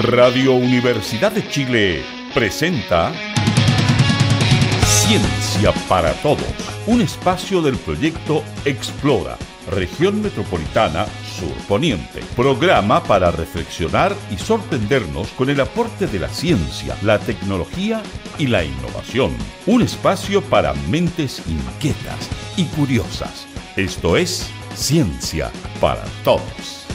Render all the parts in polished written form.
Radio Universidad de Chile presenta Ciencia para Todos, un espacio del proyecto Explora, Región Metropolitana Sur Poniente. Programa para reflexionar y sorprendernos con el aporte de la ciencia, la tecnología y la innovación. Un espacio para mentes inquietas y curiosas. Esto es Ciencia para Todos.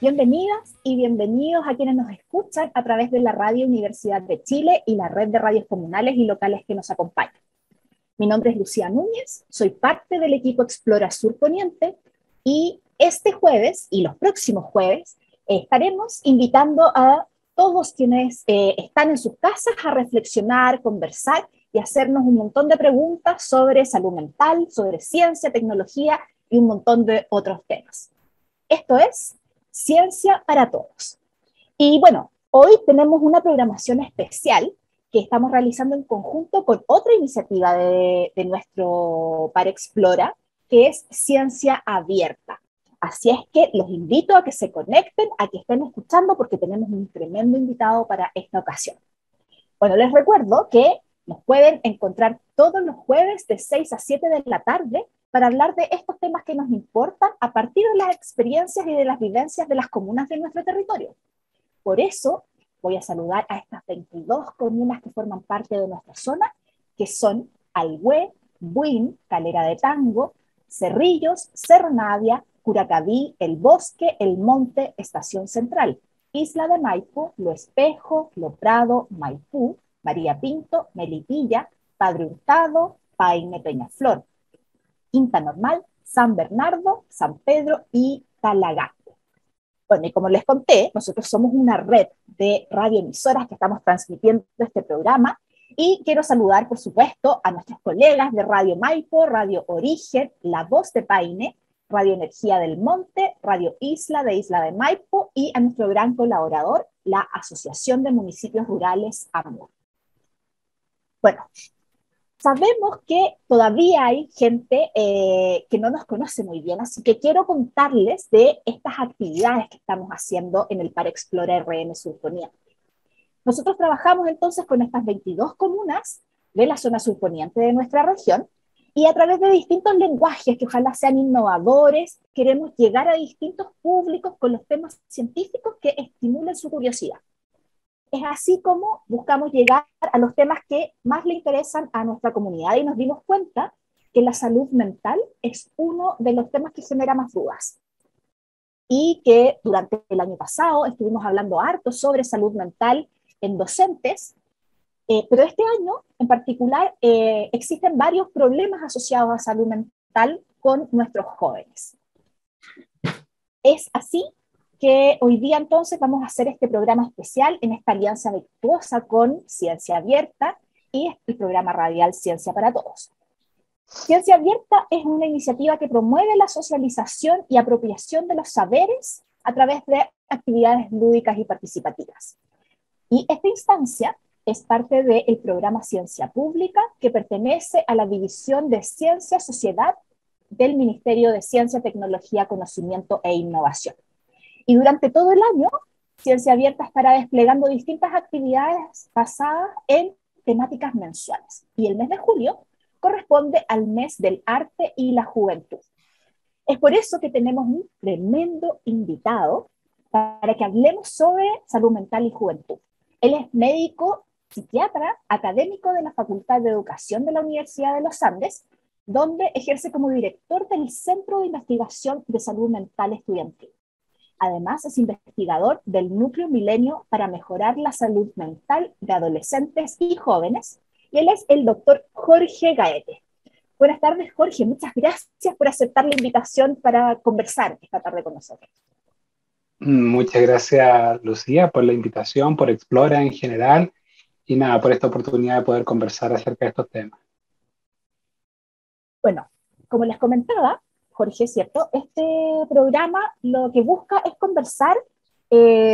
Bienvenidas y bienvenidos a quienes nos escuchan a través de la Radio Universidad de Chile y la red de radios comunales y locales que nos acompañan. Mi nombre es Lucía Núñez, soy parte del equipo Explora Sur Poniente y este jueves y los próximos jueves estaremos invitando a todos quienes están en sus casas a reflexionar, conversar y hacernos un montón de preguntas sobre salud mental, sobre ciencia, tecnología y un montón de otros temas. Esto es Ciencia para Todos. Y bueno, hoy tenemos una programación especial que estamos realizando en conjunto con otra iniciativa de nuestro Par Explora, que es Ciencia Abierta. Así es que los invito a que se conecten, a que estén escuchando, porque tenemos un tremendo invitado para esta ocasión. Bueno, les recuerdo que nos pueden encontrar todos los jueves de 6 a 7 de la tarde para hablar de estos temas que nos importan a partir de las experiencias y de las vivencias de las comunas de nuestro territorio. Por eso voy a saludar a estas 22 comunas que forman parte de nuestra zona, que son Alhué, Buin, Calera de Tango, Cerrillos, Cerro Navia, Curacaví, El Bosque, El Monte, Estación Central, Isla de Maipo, Lo Espejo, Lo Prado, Maipú, María Pinto, Melipilla, Padre Hurtado, Paine, Peñaflor, Quinta Normal, San Bernardo, San Pedro y Talagante. Bueno, y como les conté, nosotros somos una red de radioemisoras que estamos transmitiendo este programa y quiero saludar, por supuesto, a nuestros colegas de Radio Maipo, Radio Origen, La Voz de Paine, Radio Energía del Monte, Radio Isla de Isla de Maipo y a nuestro gran colaborador, la Asociación de Municipios Rurales AMUR. Bueno, sabemos que todavía hay gente que no nos conoce muy bien, así que quiero contarles de estas actividades que estamos haciendo en el Par Explora RN Sur Poniente. Nosotros trabajamos entonces con estas 22 comunas de la zona surponiente de nuestra región y a través de distintos lenguajes que ojalá sean innovadores, queremos llegar a distintos públicos con los temas científicos que estimulen su curiosidad. Es así como buscamos llegar a los temas que más le interesan a nuestra comunidad y nos dimos cuenta que la salud mental es uno de los temas que genera más dudas. Y que durante el año pasado estuvimos hablando harto sobre salud mental en docentes, pero este año en particular existen varios problemas asociados a salud mental con nuestros jóvenes. Es así que hoy día entonces vamos a hacer este programa especial en esta alianza virtuosa con Ciencia Abierta y el programa radial Ciencia para Todos. Ciencia Abierta es una iniciativa que promueve la socialización y apropiación de los saberes a través de actividades lúdicas y participativas. Y esta instancia es parte del programa Ciencia Pública, que pertenece a la División de Ciencia Sociedad del Ministerio de Ciencia, Tecnología, Conocimiento e Innovación. Y durante todo el año, Ciencia Abierta estará desplegando distintas actividades basadas en temáticas mensuales. Y el mes de julio corresponde al mes del arte y la juventud. Es por eso que tenemos un tremendo invitado para que hablemos sobre salud mental y juventud. Él es médico, psiquiatra, académico de la Facultad de Educación de la Universidad de los Andes, donde ejerce como director del Centro de Investigación de Salud Mental Estudiantil. Además, es investigador del Núcleo Milenio para mejorar la salud mental de adolescentes y jóvenes, y él es el doctor Jorge Gaete. Buenas tardes, Jorge. Muchas gracias por aceptar la invitación para conversar esta tarde con nosotros. Muchas gracias, Lucía, por la invitación, por Explora en general, y nada, por esta oportunidad de poder conversar acerca de estos temas. Bueno, como les comentaba, Jorge, ¿cierto? Este programa lo que busca es conversar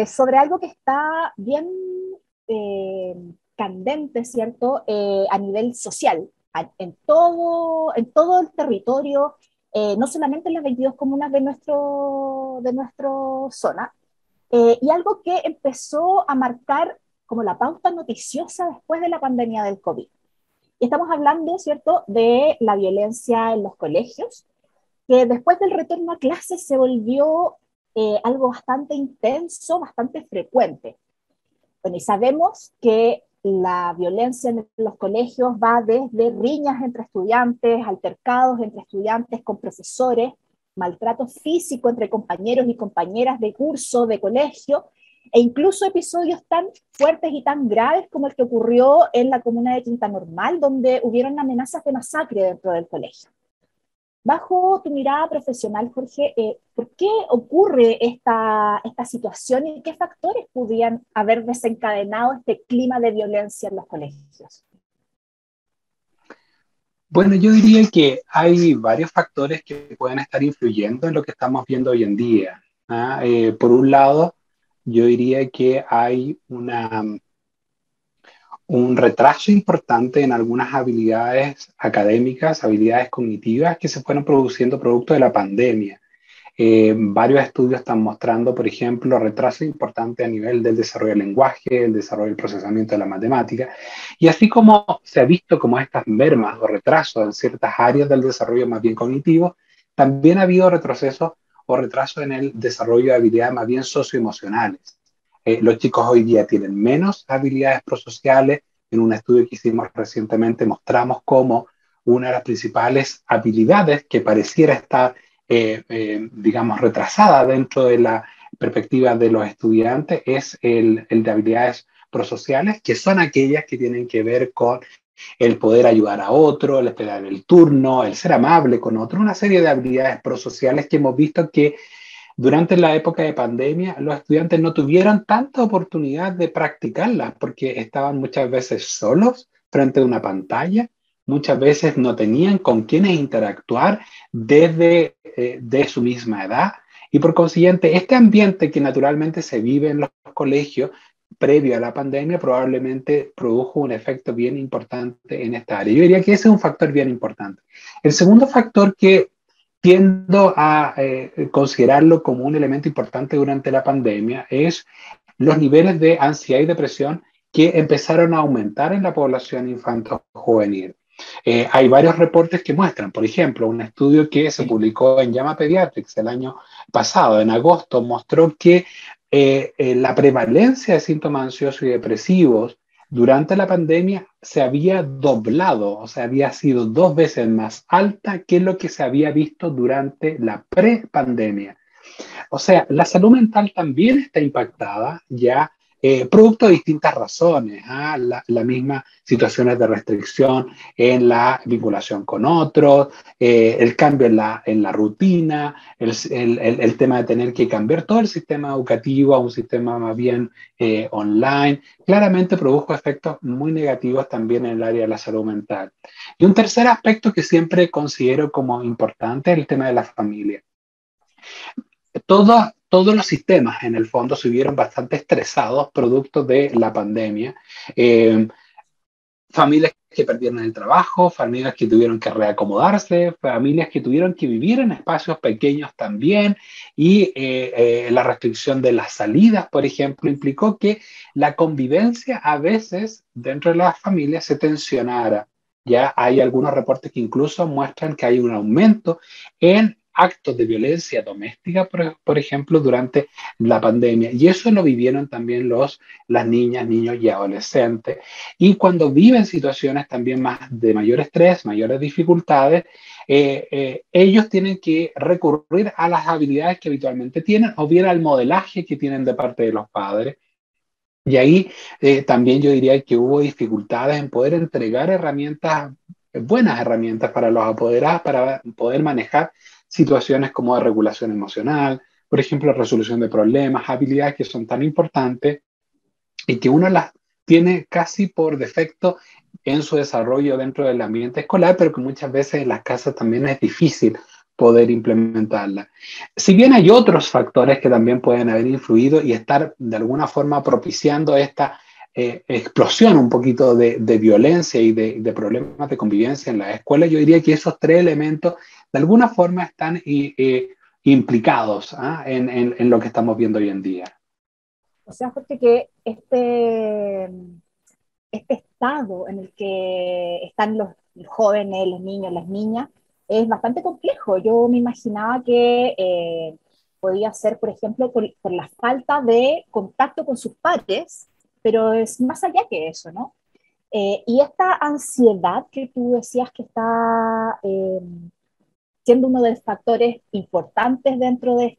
sobre algo que está bien candente, ¿cierto? A nivel social, en todo el territorio, no solamente en las 22 comunas de nuestra zona, y algo que empezó a marcar como la pauta noticiosa después de la pandemia del COVID. Y estamos hablando, ¿cierto?, de la violencia en los colegios, que después del retorno a clases se volvió algo bastante intenso, bastante frecuente. Bueno, y sabemos que la violencia en los colegios va desde riñas entre estudiantes, altercados entre estudiantes con profesores, maltrato físico entre compañeros y compañeras de curso, de colegio, e incluso episodios tan fuertes y tan graves como el que ocurrió en la comuna de Quinta Normal, donde hubieron amenazas de masacre dentro del colegio. Bajo tu mirada profesional, Jorge, ¿por qué ocurre esta situación y qué factores podrían haber desencadenado este clima de violencia en los colegios? Bueno, yo diría que hay varios factores que pueden estar influyendo en lo que estamos viendo hoy en día. Por un lado, yo diría que hay un retraso importante en algunas habilidades académicas, habilidades cognitivas que se fueron produciendo producto de la pandemia. Varios estudios están mostrando, por ejemplo, retraso importante a nivel del desarrollo del lenguaje, el desarrollo del procesamiento de la matemática, y así como se ha visto como estas mermas o retrasos en ciertas áreas del desarrollo más bien cognitivo, también ha habido retrocesos o retrasos en el desarrollo de habilidades más bien socioemocionales. Los chicos hoy día tienen menos habilidades prosociales. En un estudio que hicimos recientemente mostramos cómo una de las principales habilidades que pareciera estar digamos, retrasada dentro de la perspectiva de los estudiantes es el de habilidades prosociales, que son aquellas que tienen que ver con el poder ayudar a otro, el esperar el turno, el ser amable con otro, una serie de habilidades prosociales que hemos visto que durante la época de pandemia los estudiantes no tuvieron tanta oportunidad de practicarlas porque estaban muchas veces solos frente a una pantalla, muchas veces no tenían con quienes interactuar desde de su misma edad y por consiguiente este ambiente que naturalmente se vive en los colegios previo a la pandemia probablemente produjo un efecto bien importante en esta área. Yo diría que ese es un factor bien importante. El segundo factor que tiendo a considerarlo como un elemento importante durante la pandemia es los niveles de ansiedad y depresión que empezaron a aumentar en la población infanto-juvenil. Hay varios reportes que muestran, por ejemplo, un estudio que se publicó en JAMA Pediatrics el año pasado, en agosto, mostró que la prevalencia de síntomas ansiosos y depresivos durante la pandemia se había doblado, o sea, había sido 2 veces más alta que lo que se había visto durante la pre-pandemia. O sea, la salud mental también está impactada ya, producto de distintas razones, la misma situaciones de restricción en la vinculación con otros, el cambio en la rutina, el tema de tener que cambiar todo el sistema educativo a un sistema más bien online, claramente produjo efectos muy negativos también en el área de la salud mental. Y un tercer aspecto que siempre considero como importante es el tema de la familia. Todos los sistemas en el fondo se vieron bastante estresados producto de la pandemia. Familias que perdieron el trabajo, familias que tuvieron que reacomodarse, familias que tuvieron que vivir en espacios pequeños también y la restricción de las salidas, por ejemplo, implicó que la convivencia a veces dentro de las familias se tensionara. Ya hay algunos reportes que incluso muestran que hay un aumento en actos de violencia doméstica, por ejemplo, durante la pandemia. Y eso lo vivieron también las niñas, niños y adolescentes. Y cuando viven situaciones también más de mayor estrés, mayores dificultades, ellos tienen que recurrir a las habilidades que habitualmente tienen o bien al modelaje que tienen de parte de los padres. Y ahí también yo diría que hubo dificultades en poder entregar herramientas, buenas herramientas para los apoderados para poder manejar situaciones como de regulación emocional, por ejemplo, resolución de problemas, habilidades que son tan importantes y que uno las tiene casi por defecto en su desarrollo dentro del ambiente escolar, pero que muchas veces en las casas también es difícil poder implementarla. Si bien hay otros factores que también pueden haber influido y estar de alguna forma propiciando esta explosión un poquito de violencia y de problemas de convivencia en la escuela, yo diría que esos 3 elementos de alguna forma están implicados en lo que estamos viendo hoy en día. O sea, porque que este estado en el que están los jóvenes, los niños, las niñas, es bastante complejo. Yo me imaginaba que podía ser, por ejemplo, por la falta de contacto con sus padres, pero es más allá que eso, ¿no? Y esta ansiedad que tú decías que está siendo uno de los factores importantes dentro de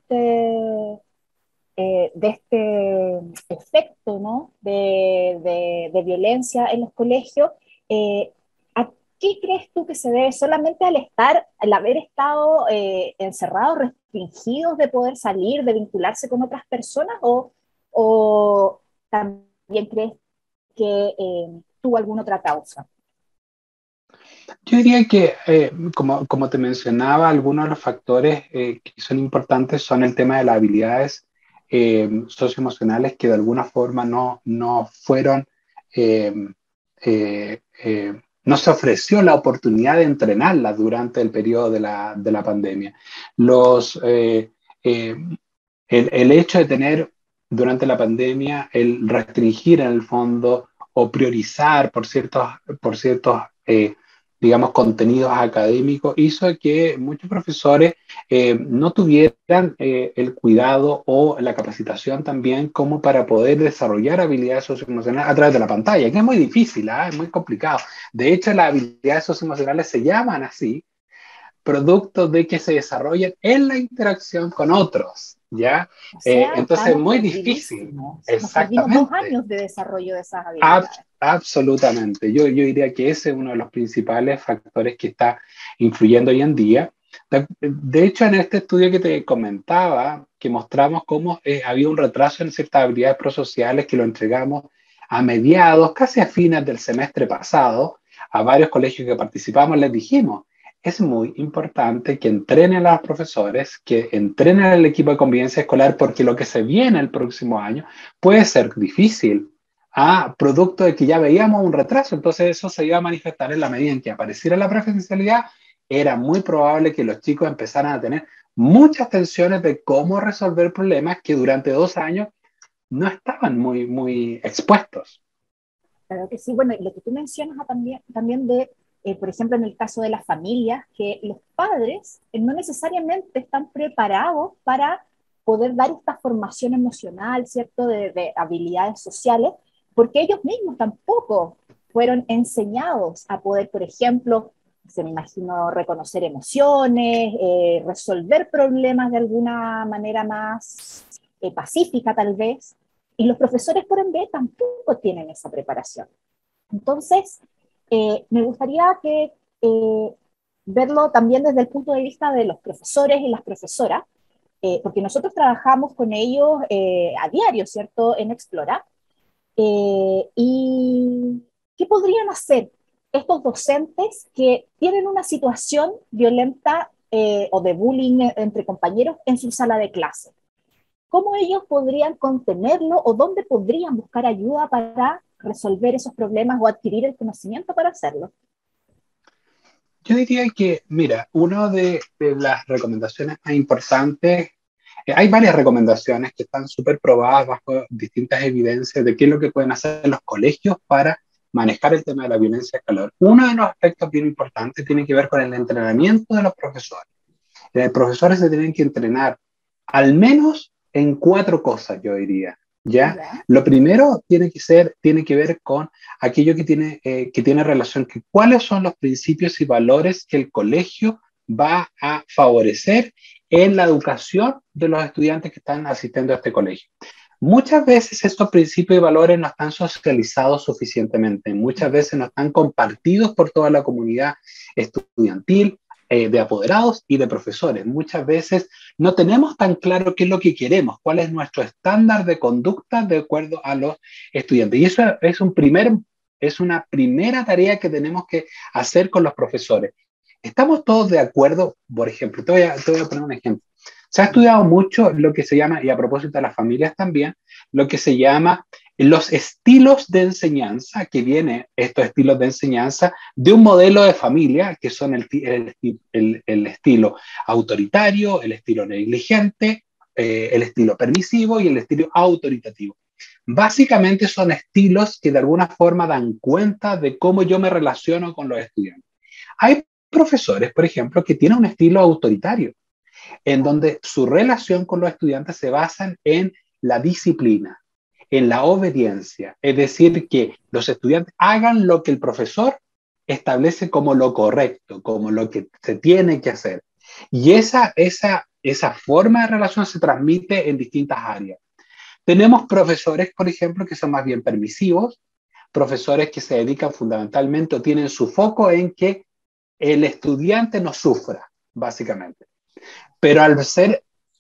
este efecto, ¿no? de violencia en los colegios, ¿a qué crees tú que se debe? ¿Solamente al haber estado encerrados, restringidos de poder salir, de vincularse con otras personas, o también crees que tuvo alguna otra causa? Yo diría que, como te mencionaba, algunos de los factores que son importantes son el tema de las habilidades socioemocionales que de alguna forma no fueron, eh, no se ofreció la oportunidad de entrenarlas durante el periodo de la pandemia. Los, eh, el hecho de tener durante la pandemia, el restringir en el fondo o priorizar por ciertos digamos, contenidos académicos, hizo que muchos profesores no tuvieran el cuidado o la capacitación también como para poder desarrollar habilidades socioemocionales a través de la pantalla, que es muy difícil, ¿eh? Es muy complicado. De hecho, las habilidades socioemocionales se llaman así, producto de que se desarrollan en la interacción con otros, ¿ya? O sea, Entonces es estamos muy difícil, perdidísimos. Nos perdimos dos exactamente. años de desarrollo de esas habilidades. Absolutamente. Yo diría que ese es uno de los principales factores que está influyendo hoy en día. De hecho, en este estudio que te comentaba, que mostramos cómo había un retraso en ciertas habilidades prosociales que lo entregamos a mediados, casi a fines del semestre pasado, a varios colegios que participamos, les dijimos, es muy importante que entrenen a los profesores, que entrenen al equipo de convivencia escolar, porque lo que se viene el próximo año puede ser difícil a producto de que ya veíamos un retraso. Entonces eso se iba a manifestar en la medida en que apareciera la presencialidad. Era muy probable que los chicos empezaran a tener muchas tensiones de cómo resolver problemas que durante 2 años no estaban muy expuestos. Claro que sí. Bueno, y lo que tú mencionas también de, por ejemplo, en el caso de las familias, que los padres no necesariamente están preparados para poder dar esta formación emocional, ¿cierto?, de habilidades sociales, porque ellos mismos tampoco fueron enseñados a poder, por ejemplo, se me imagino, reconocer emociones, resolver problemas de alguna manera más pacífica tal vez, y los profesores por ende tampoco tienen esa preparación. Entonces, me gustaría verlo también desde el punto de vista de los profesores y las profesoras, porque nosotros trabajamos con ellos a diario, ¿cierto?, en Explora. ¿Y qué podrían hacer estos docentes que tienen una situación violenta o de bullying entre compañeros en su sala de clase? ¿Cómo ellos podrían contenerlo o dónde podrían buscar ayuda para resolver esos problemas o adquirir el conocimiento para hacerlo? Yo diría que, mira, una de las recomendaciones más importantes, hay varias recomendaciones que están súper probadas bajo distintas evidencias de qué es lo que pueden hacer los colegios para manejar el tema de la violencia escolar. Uno de los aspectos bien importantes tiene que ver con el entrenamiento de los profesores. Los profesores se tienen que entrenar al menos en 4 cosas, yo diría. ¿Ya? ¿Ya? Lo primero tiene que ver con aquello que tiene relación, que cuáles son los principios y valores que el colegio va a favorecer en la educación de los estudiantes que están asistiendo a este colegio. Muchas veces estos principios y valores no están socializados suficientemente, muchas veces no están compartidos por toda la comunidad estudiantil, de apoderados y de profesores. Muchas veces no tenemos tan claro qué es lo que queremos, cuál es nuestro estándar de conducta de acuerdo a los estudiantes. Y eso es una primera tarea que tenemos que hacer con los profesores. ¿Estamos todos de acuerdo? Por ejemplo, te voy a poner un ejemplo. Se ha estudiado mucho lo que se llama, y a propósito de las familias también, lo que se llama los estilos de enseñanza, que vienen estos estilos de enseñanza de un modelo de familia, que son el estilo autoritario, el estilo negligente, el estilo permisivo y el estilo autoritativo. Básicamente son estilos que de alguna forma dan cuenta de cómo yo me relaciono con los estudiantes. Hay profesores, por ejemplo, que tienen un estilo autoritario, en donde su relación con los estudiantes se basa en la disciplina, en la obediencia, es decir, que los estudiantes hagan lo que el profesor establece como lo correcto, como lo que se tiene que hacer. Y esa forma de relación se transmite en distintas áreas. Tenemos profesores, por ejemplo, que son más bien permisivos, profesores que se dedican fundamentalmente o tienen su foco en que el estudiante no sufra, básicamente. Pero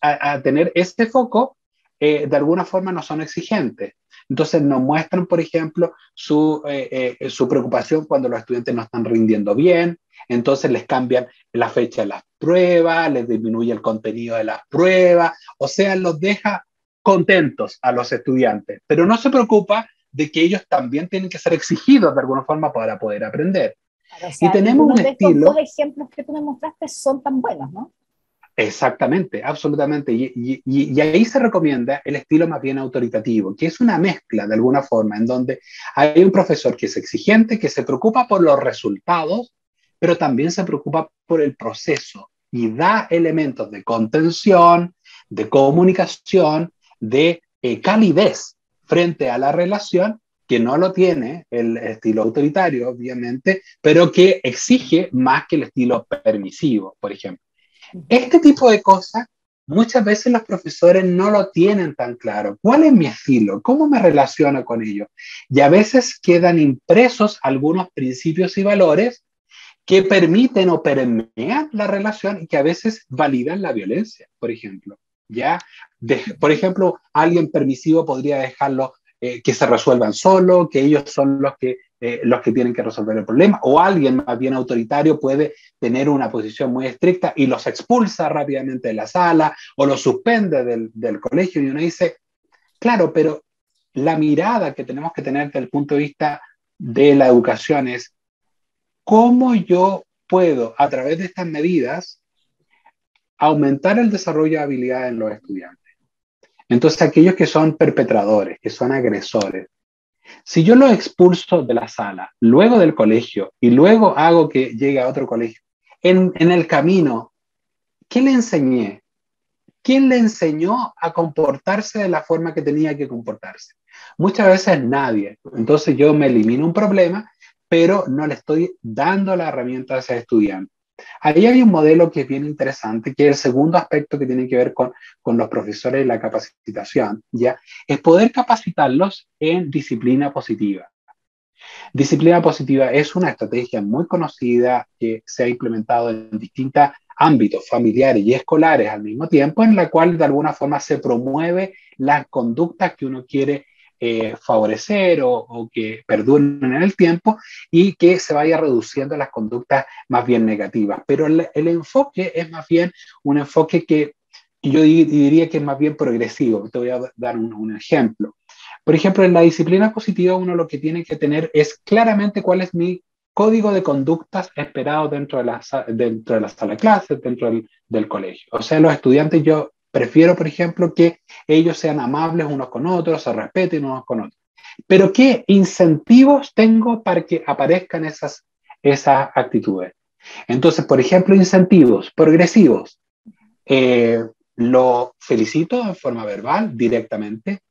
a tener este foco, de alguna forma no son exigentes. Entonces nos muestran, por ejemplo, su preocupación cuando los estudiantes no están rindiendo bien, entonces les cambian la fecha de las pruebas, les disminuye el contenido de las pruebas, o sea, los deja contentos a los estudiantes, pero no se preocupa de que ellos también tienen que ser exigidos de alguna forma para poder aprender. Claro, o Y sea, tenemos ninguno un de estos dos estilo. ejemplos que tú me mostraste son tan buenos, ¿no? Exactamente, absolutamente. Y ahí se recomienda el estilo más bien autoritativo, que es una mezcla de alguna forma, en donde hay un profesor que es exigente, que se preocupa por los resultados, pero también se preocupa por el proceso y da elementos de contención, de comunicación, de calidez frente a la relación, que no lo tiene el estilo autoritario, obviamente, pero que exige más que el estilo permisivo, por ejemplo. Este tipo de cosas, muchas veces los profesores no lo tienen tan claro. ¿Cuál es mi estilo? ¿Cómo me relaciono con ellos? Y a veces quedan impresos algunos principios y valores que permiten o permean la relación y que a veces validan la violencia, por ejemplo. ¿Ya? Por ejemplo, alguien permisivo podría dejarlo que se resuelvan solo, que ellos son los que tienen que resolver el problema, o alguien más bien autoritario puede tener una posición muy estricta y los expulsa rápidamente de la sala o los suspende del colegio y uno dice, claro, pero la mirada que tenemos que tener desde el punto de vista de la educación es cómo yo puedo, a través de estas medidas, aumentar el desarrollo de habilidades en los estudiantes. Entonces, aquellos que son perpetradores, que son agresores, si yo los expulso de la sala, luego del colegio, y luego hago que llegue a otro colegio, en el camino, ¿qué le enseñé? ¿Quién le enseñó a comportarse de la forma que tenía que comportarse? Muchas veces nadie. Entonces yo me elimino un problema, pero no le estoy dando la herramienta a ese estudiante. Ahí hay un modelo que es bien interesante, que es el segundo aspecto que tiene que ver con los profesores y la capacitación, ¿ya? Es poder capacitarlos en disciplina positiva. Disciplina positiva es una estrategia muy conocida que se ha implementado en distintos ámbitos familiares y escolares al mismo tiempo, en la cual de alguna forma se promueve las conductas que uno quiere favorecer o que perduren en el tiempo y que se vaya reduciendo las conductas más bien negativas. Pero el enfoque es más bien un enfoque que yo diría que es más bien progresivo. Te voy a dar un ejemplo. Por ejemplo, en la disciplina positiva uno lo que tiene que tener es claramente cuál es mi código de conductas esperado dentro de la sala de clases, dentro del colegio. O sea, los estudiantes yo prefiero, por ejemplo, que ellos sean amables unos con otros, se respeten unos con otros. Pero ¿qué incentivos tengo para que aparezcan esas actitudes? Entonces, por ejemplo, incentivos progresivos. Lo felicito en forma verbal directamente,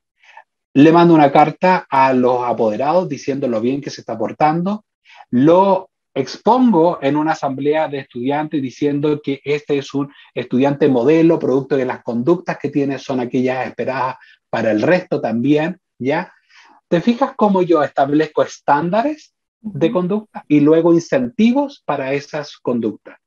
le mando una carta a los apoderados diciendo lo bien que se está portando, lo expongo en una asamblea de estudiantes diciendo que este es un estudiante modelo, producto de las conductas que tiene son aquellas esperadas para el resto también, ¿ya? ¿Te fijas cómo yo establezco estándares de conducta y luego incentivos para esas conductas?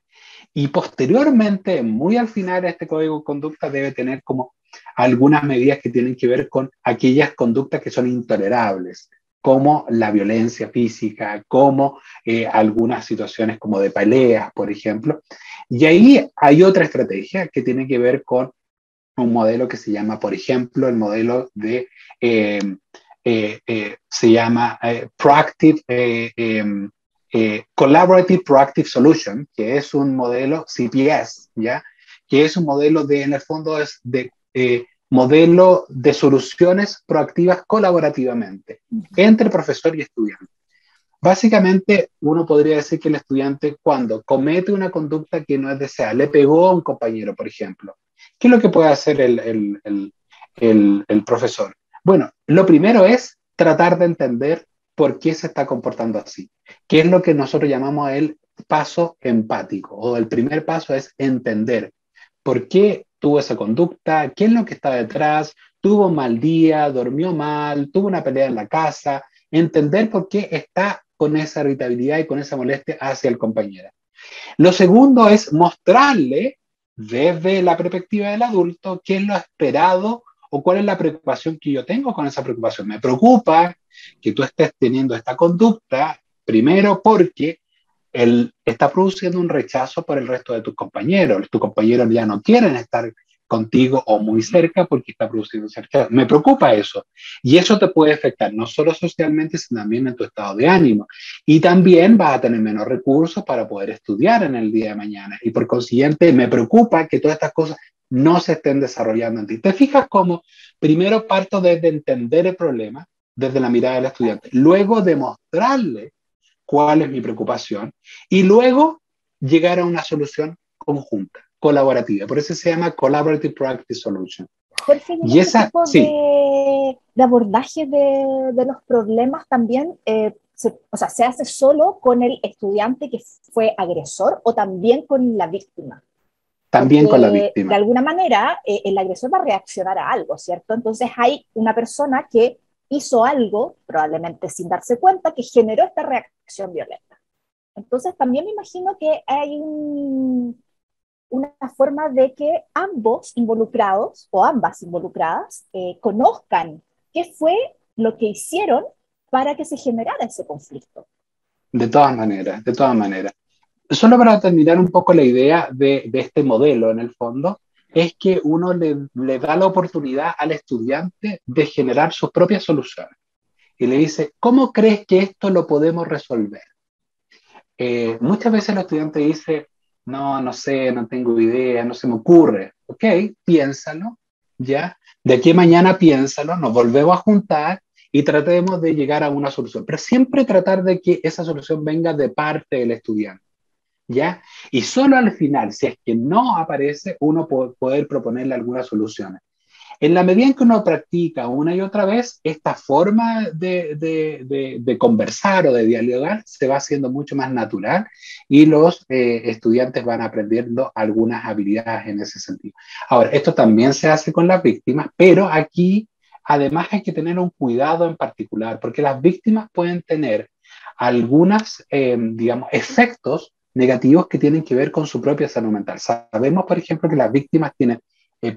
Y posteriormente, muy al final, este código de conducta debe tener como algunas medidas que tienen que ver con aquellas conductas que son intolerables, como la violencia física, como algunas situaciones como de peleas, por ejemplo. Y ahí hay otra estrategia que tiene que ver con un modelo que se llama, por ejemplo, el modelo de, se llama Proactive Collaborative Proactive Solution, que es un modelo CPS, ¿ya? Que es un modelo de, en el fondo, es de modelo de soluciones proactivas colaborativamente entre profesor y estudiante. Básicamente, uno podría decir que el estudiante, cuando comete una conducta que no es deseada, le pegó a un compañero, por ejemplo, ¿qué es lo que puede hacer el profesor? Bueno, lo primero es tratar de entender por qué se está comportando así, qué es lo que nosotros llamamos el paso empático, o el primer paso es entender por qué tuvo esa conducta, qué es lo que está detrás, tuvo un mal día, durmió mal, tuvo una pelea en la casa, entender por qué está con esa irritabilidad y con esa molestia hacia el compañero. Lo segundo es mostrarle desde la perspectiva del adulto qué es lo esperado o cuál es la preocupación que yo tengo con esa preocupación. Me preocupa que tú estés teniendo esta conducta, primero porque él está produciendo un rechazo por el resto de tus compañeros. Tus compañeros ya no quieren estar contigo o muy cerca porque está produciendo ese rechazo. Me preocupa eso. Y eso te puede afectar no solo socialmente, sino también en tu estado de ánimo. Y también vas a tener menos recursos para poder estudiar en el día de mañana. Y por consiguiente, me preocupa que todas estas cosas no se estén desarrollando en ti. ¿Te fijas cómo primero parto desde entender el problema, desde la mirada del estudiante, luego demostrarle cuál es mi preocupación y luego llegar a una solución conjunta, colaborativa? Por eso se llama Collaborative Proactive Solution. Jorge, y en Y este esa, tipo sí, de abordaje de los problemas también, o sea, ¿se hace solo con el estudiante que fue agresor o también con la víctima? también con la Porque de víctima. alguna manera el agresor va a reaccionar a algo, ¿cierto? Entonces hay una persona que hizo algo, probablemente sin darse cuenta, que generó esta reacción violenta. Entonces también me imagino que hay una forma de que ambos involucrados o ambas involucradas conozcan qué fue lo que hicieron para que se generara ese conflicto. De todas maneras, de todas maneras. Solo para terminar un poco la idea de este modelo, en el fondo, es que uno le da la oportunidad al estudiante de generar sus propias soluciones. Y le dice, ¿cómo crees que esto lo podemos resolver? Muchas veces el estudiante dice, no, no sé, no tengo idea, no se me ocurre. Ok, piénsalo, ¿ya? De aquí a mañana piénsalo, nos volvemos a juntar y tratemos de llegar a una solución. Pero siempre tratar de que esa solución venga de parte del estudiante, ¿ya? Y solo al final, si es que no aparece, uno poder proponerle algunas soluciones. En la medida en que uno practica una y otra vez, esta forma de conversar o de dialogar se va haciendo mucho más natural y los estudiantes van aprendiendo algunas habilidades en ese sentido. Ahora, esto también se hace con las víctimas, pero aquí además hay que tener un cuidado en particular, porque las víctimas pueden tener algunos, digamos, efectos negativos que tienen que ver con su propia salud mental. Sabemos, por ejemplo, que las víctimas tienen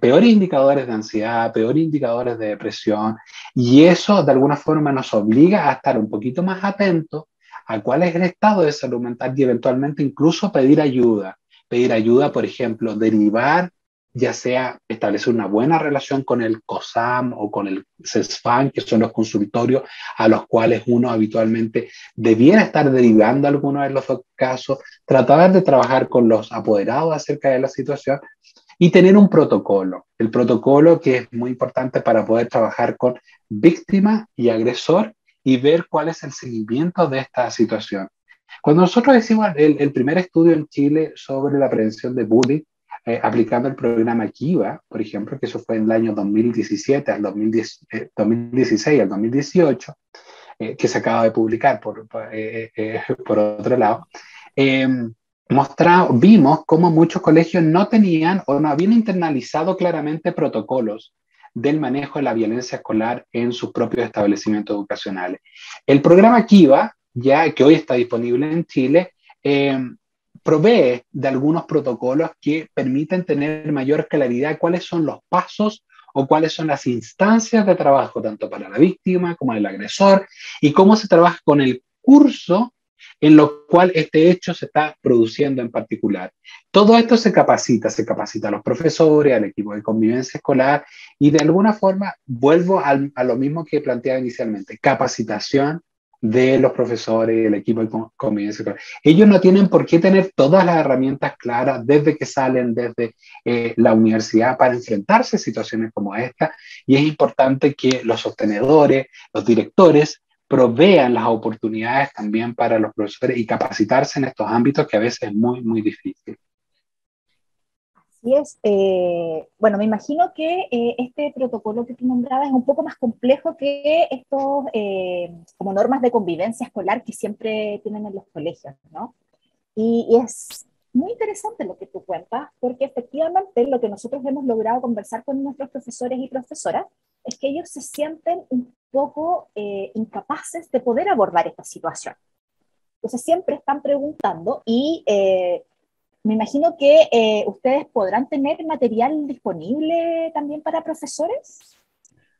peores indicadores de ansiedad, peores indicadores de depresión, y eso de alguna forma nos obliga a estar un poquito más atentos a cuál es el estado de salud mental y eventualmente incluso pedir ayuda. Pedir ayuda, por ejemplo, derivar, ya sea establecer una buena relación con el COSAM o con el CESFAM, que son los consultorios a los cuales uno habitualmente debiera estar derivando algunos de los casos, tratar de trabajar con los apoderados acerca de la situación y tener un protocolo. El protocolo que es muy importante para poder trabajar con víctima y agresor y ver cuál es el seguimiento de esta situación. Cuando nosotros hicimos el primer estudio en Chile sobre la prevención de bullying, aplicando el programa Kiva, por ejemplo, que eso fue en el año 2017 al 2016 al 2018, que se acaba de publicar por otro lado, vimos cómo muchos colegios no tenían o no habían internalizado claramente protocolos del manejo de la violencia escolar en sus propios establecimientos educacionales. El programa Kiva, ya que hoy está disponible en Chile, provee de algunos protocolos que permiten tener mayor claridad cuáles son los pasos o cuáles son las instancias de trabajo, tanto para la víctima como el agresor, y cómo se trabaja con el curso en lo cual este hecho se está produciendo en particular. Todo esto se capacita a los profesores, al equipo de convivencia escolar, y de alguna forma vuelvo a lo mismo que planteaba inicialmente, capacitación, de los profesores y el equipo de convivencia escolar. Ellos no tienen por qué tener todas las herramientas claras desde que salen desde la universidad para enfrentarse a situaciones como esta, y es importante que los sostenedores, los directores, provean las oportunidades también para los profesores y capacitarse en estos ámbitos que a veces es muy, muy difícil. Así es. Bueno, me imagino que este protocolo que tú nombrabas es un poco más complejo que estos como normas de convivencia escolar que siempre tienen en los colegios, ¿no? Y es muy interesante lo que tú cuentas, porque efectivamente lo que nosotros hemos logrado conversar con nuestros profesores y profesoras es que ellos se sienten un poco incapaces de poder abordar esta situación. Entonces siempre están preguntando y me imagino que ustedes podrán tener material disponible también para profesores.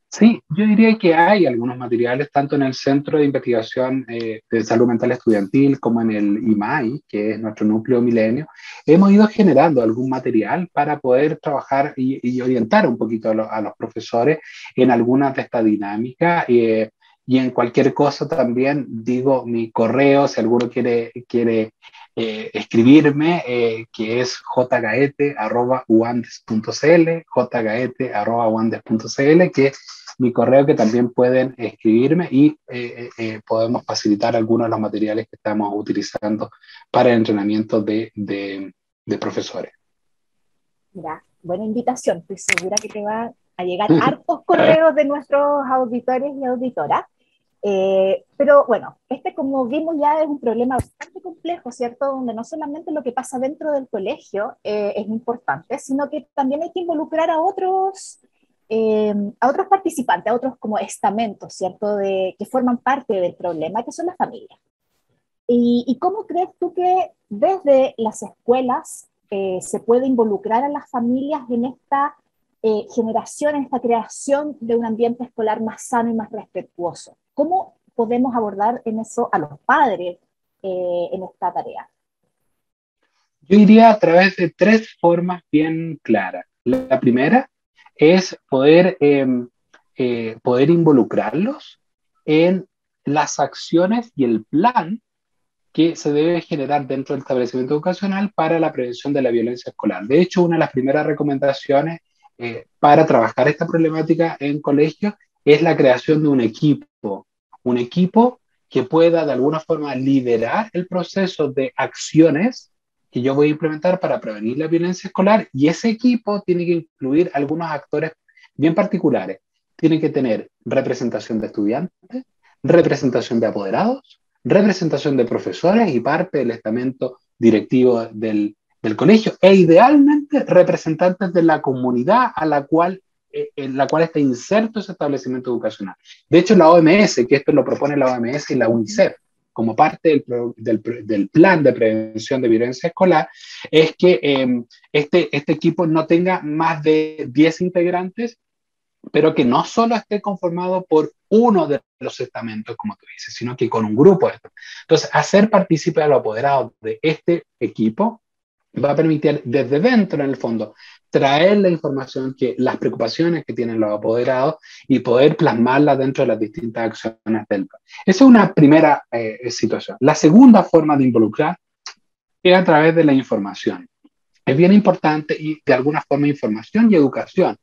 Sí, yo diría que hay algunos materiales, tanto en el Centro de Investigación de Salud Mental Estudiantil como en el IMAI, que es nuestro núcleo Milenio. Hemos ido generando algún material para poder trabajar y orientar un poquito a los profesores en algunas de estas dinámicas. Y en cualquier cosa también digo mi correo, si alguno quiere escribirme, que es jgaete@uandes.cl, jgaete@uandes.cl, que es mi correo, que también pueden escribirme y podemos facilitar algunos de los materiales que estamos utilizando para el entrenamiento de profesores. Mira, buena invitación. Estoy segura que te va a llegar hartos correos de nuestros auditores y auditoras. Pero bueno, este como vimos ya es un problema bastante complejo, ¿cierto? Donde no solamente lo que pasa dentro del colegio es importante, sino que también hay que involucrar a otros participantes, a otros como estamentos, ¿cierto? Que forman parte del problema, que son las familias. ¿Y cómo crees tú que desde las escuelas se puede involucrar a las familias en esta generación, en esta creación de un ambiente escolar más sano y más respetuoso? ¿Cómo podemos abordar en eso a los padres en esta tarea? Yo iría a través de tres formas bien claras. La primera es poder involucrarlos en las acciones y el plan que se debe generar dentro del establecimiento educacional para la prevención de la violencia escolar. De hecho, una de las primeras recomendaciones para trabajar esta problemática en colegios es la creación de un equipo que pueda de alguna forma liderar el proceso de acciones que yo voy a implementar para prevenir la violencia escolar, y ese equipo tiene que incluir algunos actores bien particulares. Tiene que tener representación de estudiantes, representación de apoderados, representación de profesores y parte del estamento directivo del colegio, e idealmente representantes de la comunidad en la cual está inserto ese establecimiento educacional. De hecho, la OMS, que esto lo propone la OMS y la UNICEF, como parte del plan de prevención de violencia escolar, es que este equipo no tenga más de 10 integrantes, pero que no solo esté conformado por uno de los estamentos, como tú dices, sino que con un grupo de estos. Entonces, hacer partícipe a los apoderados de este equipo va a permitir desde dentro, en el fondo, traer la información, las preocupaciones que tienen los apoderados, y poder plasmarlas dentro de las distintas acciones del plan. Esa es una primera situación. La segunda forma de involucrar es a través de la información. Es bien importante, y de alguna forma información y educación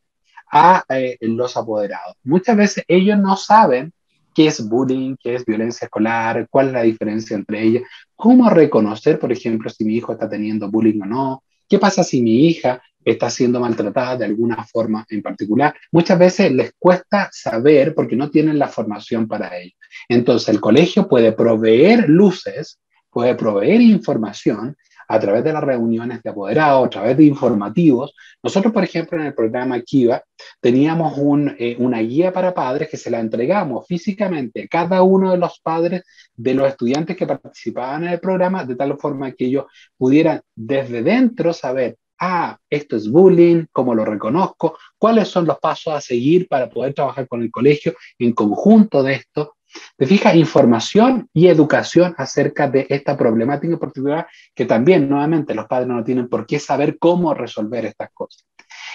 a los apoderados. Muchas veces ellos no saben qué es bullying, qué es violencia escolar, cuál es la diferencia entre ellas, cómo reconocer, por ejemplo, si mi hijo está teniendo bullying o no, qué pasa si mi hija está siendo maltratada de alguna forma en particular. Muchas veces les cuesta saber porque no tienen la formación para ello. Entonces el colegio puede proveer luces, puede proveer información a través de las reuniones de apoderados, a través de informativos. Nosotros, por ejemplo, en el programa Kiva, teníamos una guía para padres que se la entregamos físicamente a cada uno de los padres de los estudiantes que participaban en el programa, de tal forma que ellos pudieran desde dentro saber, esto es bullying, cómo lo reconozco, cuáles son los pasos a seguir para poder trabajar con el colegio en conjunto de esto. Te fijas, información y educación acerca de esta problemática en particular, que también, nuevamente, los padres no tienen por qué saber cómo resolver estas cosas.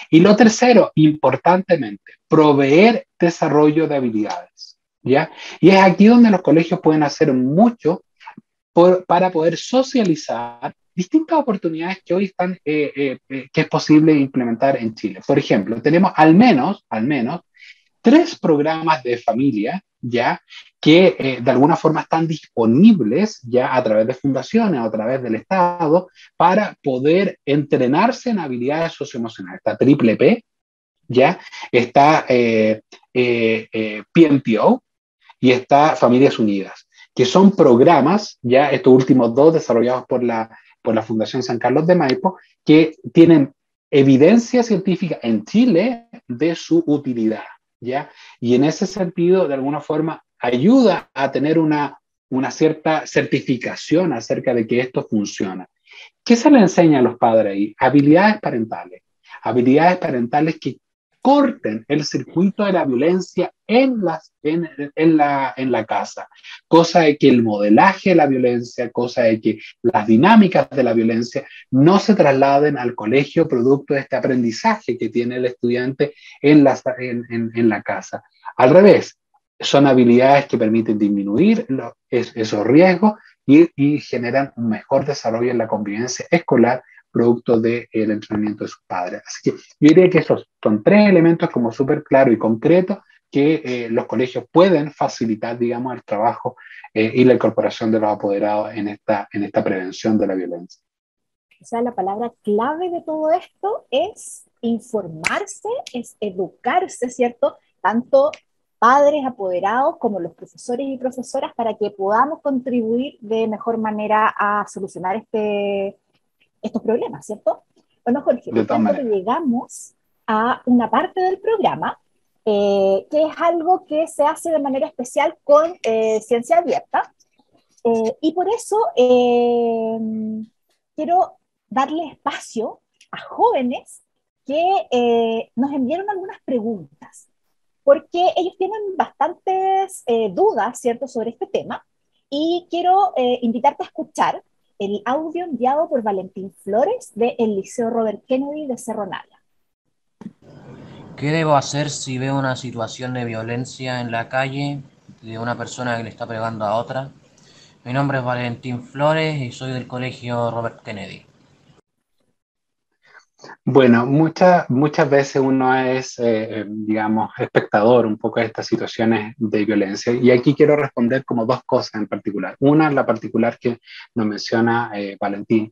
Y lo tercero, importantemente, proveer desarrollo de habilidades. ¿ya? Y es aquí donde los colegios pueden hacer mucho para poder socializar distintas oportunidades que hoy están, que es posible implementar en Chile. Por ejemplo, tenemos al menos 3 programas de familia, ya, que de alguna forma están disponibles ya a través de fundaciones o a través del Estado para poder entrenarse en habilidades socioemocionales. Está Triple P, ya, está PNPO y está Familias Unidas, que son programas, ya estos últimos 2 desarrollados por la Fundación San Carlos de Maipo, que tienen evidencia científica en Chile de su utilidad, ¿ya? Y en ese sentido, de alguna forma, ayuda a tener una cierta certificación acerca de que esto funciona. ¿Qué se le enseña a los padres ahí? Habilidades parentales que corten el circuito de la violencia en la casa, cosa de que el modelaje de la violencia, cosa de que las dinámicas de la violencia no se trasladen al colegio producto de este aprendizaje que tiene el estudiante en la casa. Al revés, son habilidades que permiten disminuir esos riesgos y generan un mejor desarrollo en la convivencia escolar producto del entrenamiento de sus padres. Así que yo diría que esos son 3 elementos como súper claros y concretos que los colegios pueden facilitar, digamos, el trabajo y la incorporación de los apoderados en esta prevención de la violencia. O sea, la palabra clave de todo esto es informarse, es educarse, ¿cierto? Tanto padres, apoderados, como los profesores y profesoras, para que podamos contribuir de mejor manera a solucionar estos problemas, ¿cierto? Bueno, Jorge, te cuento que llegamos a una parte del programa que es algo que se hace de manera especial con Ciencia Abierta, y por eso quiero darle espacio a jóvenes que nos enviaron algunas preguntas, porque ellos tienen bastantes dudas, ¿cierto?, sobre este tema, y quiero invitarte a escuchar el audio enviado por Valentín Flores del Liceo Robert Kennedy de Cerro Navia. ¿Qué debo hacer si veo una situación de violencia en la calle de una persona que le está pegando a otra? Mi nombre es Valentín Flores y soy del Colegio Robert Kennedy. Bueno, muchas veces uno es, digamos, espectador un poco de estas situaciones de violencia, y aquí quiero responder como 2 cosas en particular. Una, la particular que nos menciona Valentín,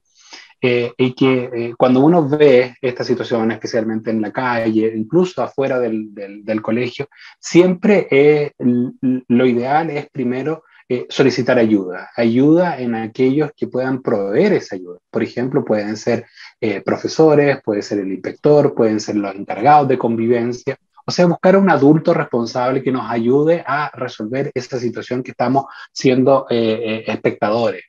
y que cuando uno ve esta situación, especialmente en la calle, incluso afuera del colegio, siempre lo ideal es primero solicitar ayuda en aquellos que puedan proveer esa ayuda. Por ejemplo, pueden ser profesores, puede ser el inspector, pueden ser los encargados de convivencia. O sea, buscar a un adulto responsable que nos ayude a resolver esta situación que estamos siendo espectadores.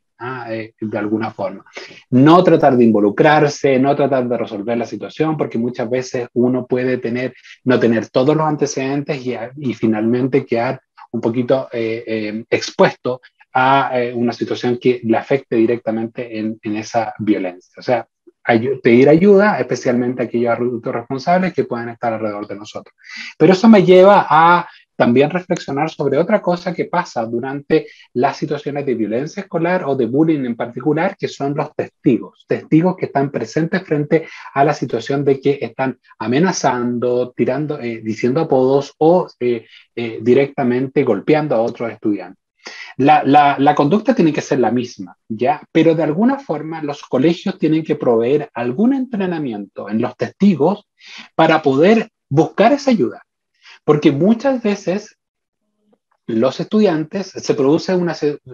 De alguna forma. No tratar de involucrarse, no tratar de resolver la situación, porque muchas veces uno puede no tener todos los antecedentes y finalmente quedar un poquito expuesto a una situación que le afecte directamente en esa violencia. O sea, pedir ayuda, especialmente a aquellos adultos responsables que puedan estar alrededor de nosotros. Pero eso me lleva a también reflexionar sobre otra cosa que pasa durante las situaciones de violencia escolar o de bullying en particular, que son los testigos que están presentes frente a la situación de que están amenazando, tirando, diciendo apodos o directamente golpeando a otros estudiantes. La conducta tiene que ser la misma, ¿ya? Pero de alguna forma los colegios tienen que proveer algún entrenamiento en los testigos para poder buscar esa ayuda. Porque muchas veces los estudiantes, se produce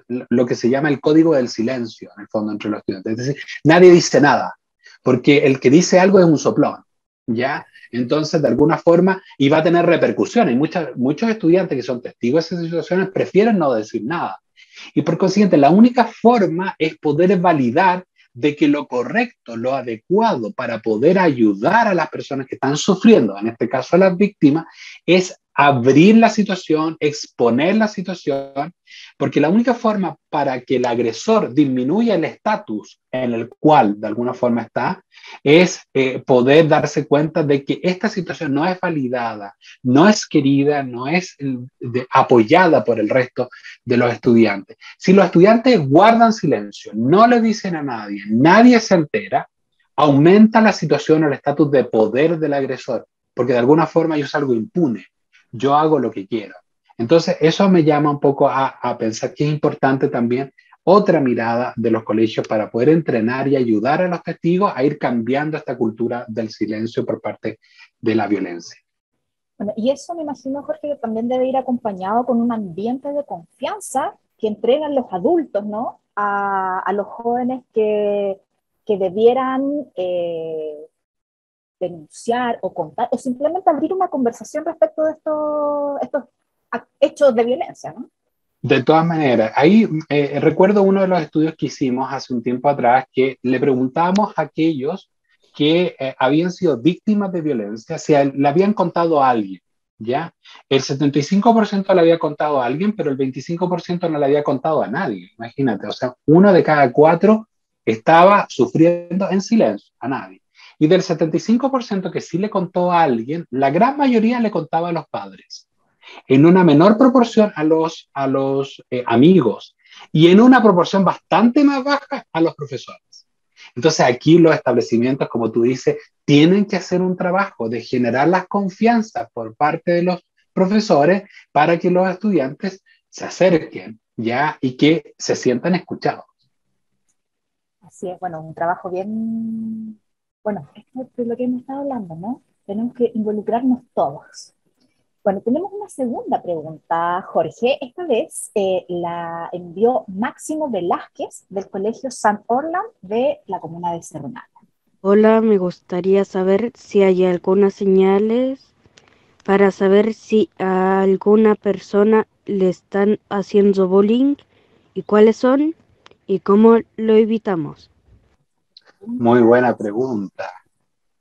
lo que se llama el código del silencio, en el fondo, entre los estudiantes. Es decir, nadie dice nada, porque el que dice algo es un soplón, ¿ya? Entonces, de alguna forma, y va a tener repercusiones. Muchos estudiantes que son testigos de esas situaciones prefieren no decir nada. Y por consiguiente, la única forma es poder validar de que lo correcto, lo adecuado para poder ayudar a las personas que están sufriendo, en este caso a las víctimas, es abrir la situación, exponer la situación, porque la única forma para que el agresor disminuya el estatus en el cual de alguna forma está, es poder darse cuenta de que esta situación no es validada, no es querida, no es apoyada por el resto de los estudiantes. Si los estudiantes guardan silencio, no le dicen a nadie, nadie se entera, aumenta la situación o el estatus de poder del agresor, porque de alguna forma yo salgo impune. Yo hago lo que quiero. Entonces, eso me llama un poco a pensar que es importante también otra mirada de los colegios para poder entrenar y ayudar a los testigos a ir cambiando esta cultura del silencio por parte de la violencia. Bueno, y eso me imagino, Jorge, que también debe ir acompañado con un ambiente de confianza que entregan los adultos, ¿no? A los jóvenes que debieran denunciar o contar, o simplemente abrir una conversación respecto de estos hechos de violencia, ¿no? De todas maneras, ahí recuerdo uno de los estudios que hicimos hace un tiempo atrás que le preguntábamos a aquellos que habían sido víctimas de violencia si le habían contado a alguien, ¿ya? El 75% le había contado a alguien, pero el 25% no le había contado a nadie, imagínate, o sea, 1 de cada 4 estaba sufriendo en silencio, a nadie. Y del 75% que sí le contó a alguien, la gran mayoría le contaba a los padres, en una menor proporción a los amigos y en una proporción bastante más baja a los profesores. Entonces aquí los establecimientos, como tú dices, tienen que hacer un trabajo de generar las confianzas por parte de los profesores para que los estudiantes se acerquen, ¿ya? Y que se sientan escuchados. Así es, bueno, un trabajo bien... Bueno, esto es lo que hemos estado hablando, ¿no? Tenemos que involucrarnos todos. Bueno, tenemos una segunda pregunta, Jorge. Esta vez la envió Máximo Velázquez del Colegio San Orland de la comuna de Cerro Navia. Hola, me gustaría saber si hay algunas señales para saber si a alguna persona le están haciendo bullying y cuáles son y cómo lo evitamos. Muy buena pregunta.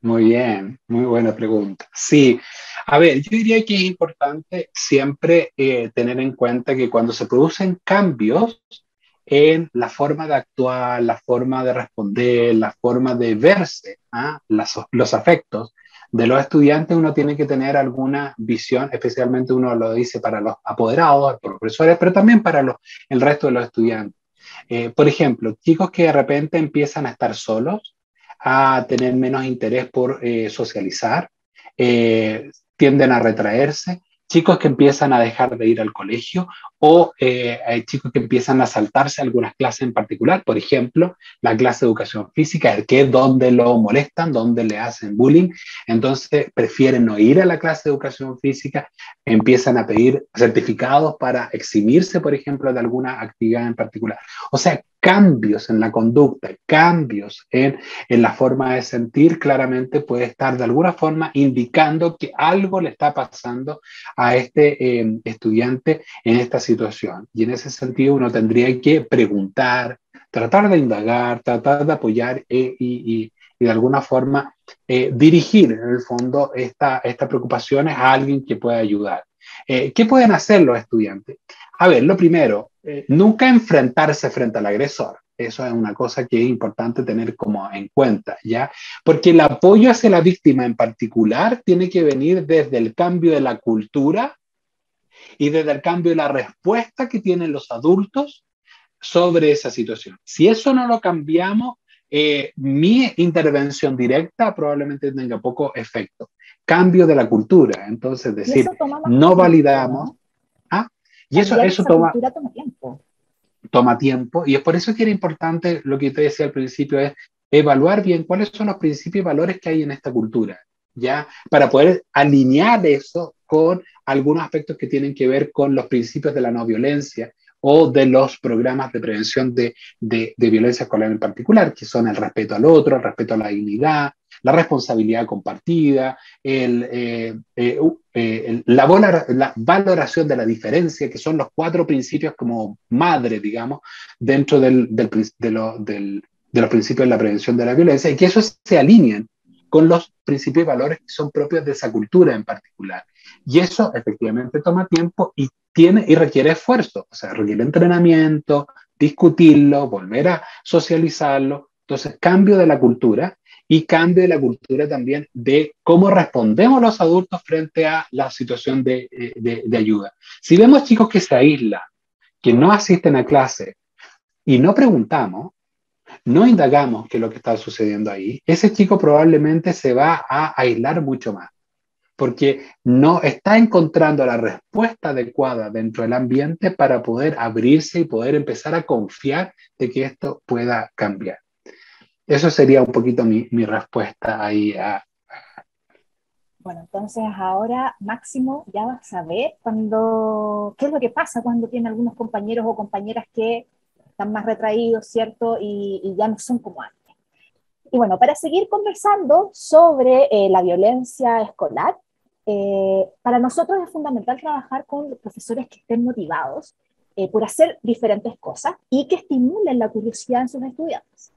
Muy bien, muy buena pregunta. Sí, a ver, yo diría que es importante siempre tener en cuenta que cuando se producen cambios en la forma de actuar, la forma de responder, la forma de verse, los afectos de los estudiantes, uno tiene que tener alguna visión, especialmente uno lo dice para los apoderados, los profesores, pero también para el resto de los estudiantes. Por ejemplo, chicos que de repente empiezan a estar solos, a tener menos interés por socializar, tienden a retraerse, chicos que empiezan a dejar de ir al colegio o hay chicos que empiezan a saltarse algunas clases en particular, por ejemplo, la clase de educación física, que es donde lo molestan, donde le hacen bullying, entonces prefieren no ir a la clase de educación física, empiezan a pedir certificados para eximirse, por ejemplo, de alguna actividad en particular. O sea, cambios en la conducta, cambios en la forma de sentir, claramente puede estar de alguna forma indicando que algo le está pasando a este estudiante en esta situación. Y en ese sentido uno tendría que preguntar, tratar de indagar, tratar de apoyar y de alguna forma dirigir en el fondo estas preocupaciones a alguien que pueda ayudar. ¿Qué pueden hacer los estudiantes? A ver, lo primero, nunca enfrentarse frente al agresor. Eso es una cosa que es importante tener como en cuenta, ¿ya? Porque el apoyo hacia la víctima en particular tiene que venir desde el cambio de la cultura y desde el cambio de la respuesta que tienen los adultos sobre esa situación. Si eso no lo cambiamos, mi intervención directa probablemente tenga poco efecto. Cambio de la cultura, entonces decir, no validamos. Y eso toma tiempo. Toma tiempo, y es por eso que era importante lo que te decía al principio, es evaluar bien cuáles son los principios y valores que hay en esta cultura, ¿ya? Para poder alinear eso con algunos aspectos que tienen que ver con los principios de la no violencia o de los programas de prevención de violencia escolar en particular, que son el respeto al otro, el respeto a la dignidad, la responsabilidad compartida, la valoración de la diferencia, que son los 4 principios como madre, digamos, dentro de los principios de la prevención de la violencia, y que esos se alineen con los principios y valores que son propios de esa cultura en particular. Y eso efectivamente toma tiempo y requiere esfuerzo, o sea, requiere entrenamiento, discutirlo, volver a socializarlo. Entonces, cambio de la cultura y cambio de la cultura también de cómo respondemos los adultos frente a la situación de ayuda. Si vemos chicos que se aíslan, que no asisten a clase y no preguntamos, no indagamos qué es lo que está sucediendo ahí, ese chico probablemente se va a aislar mucho más, porque no está encontrando la respuesta adecuada dentro del ambiente para poder abrirse y poder empezar a confiar de que esto pueda cambiar. Eso sería un poquito mi respuesta ahí a... Bueno, entonces ahora Máximo ya va a saber qué es lo que pasa cuando tiene algunos compañeros o compañeras que están más retraídos, ¿cierto? Y ya no son como antes. Y bueno, para seguir conversando sobre la violencia escolar, para nosotros es fundamental trabajar con profesores que estén motivados por hacer diferentes cosas y que estimulen la curiosidad en sus estudiantes.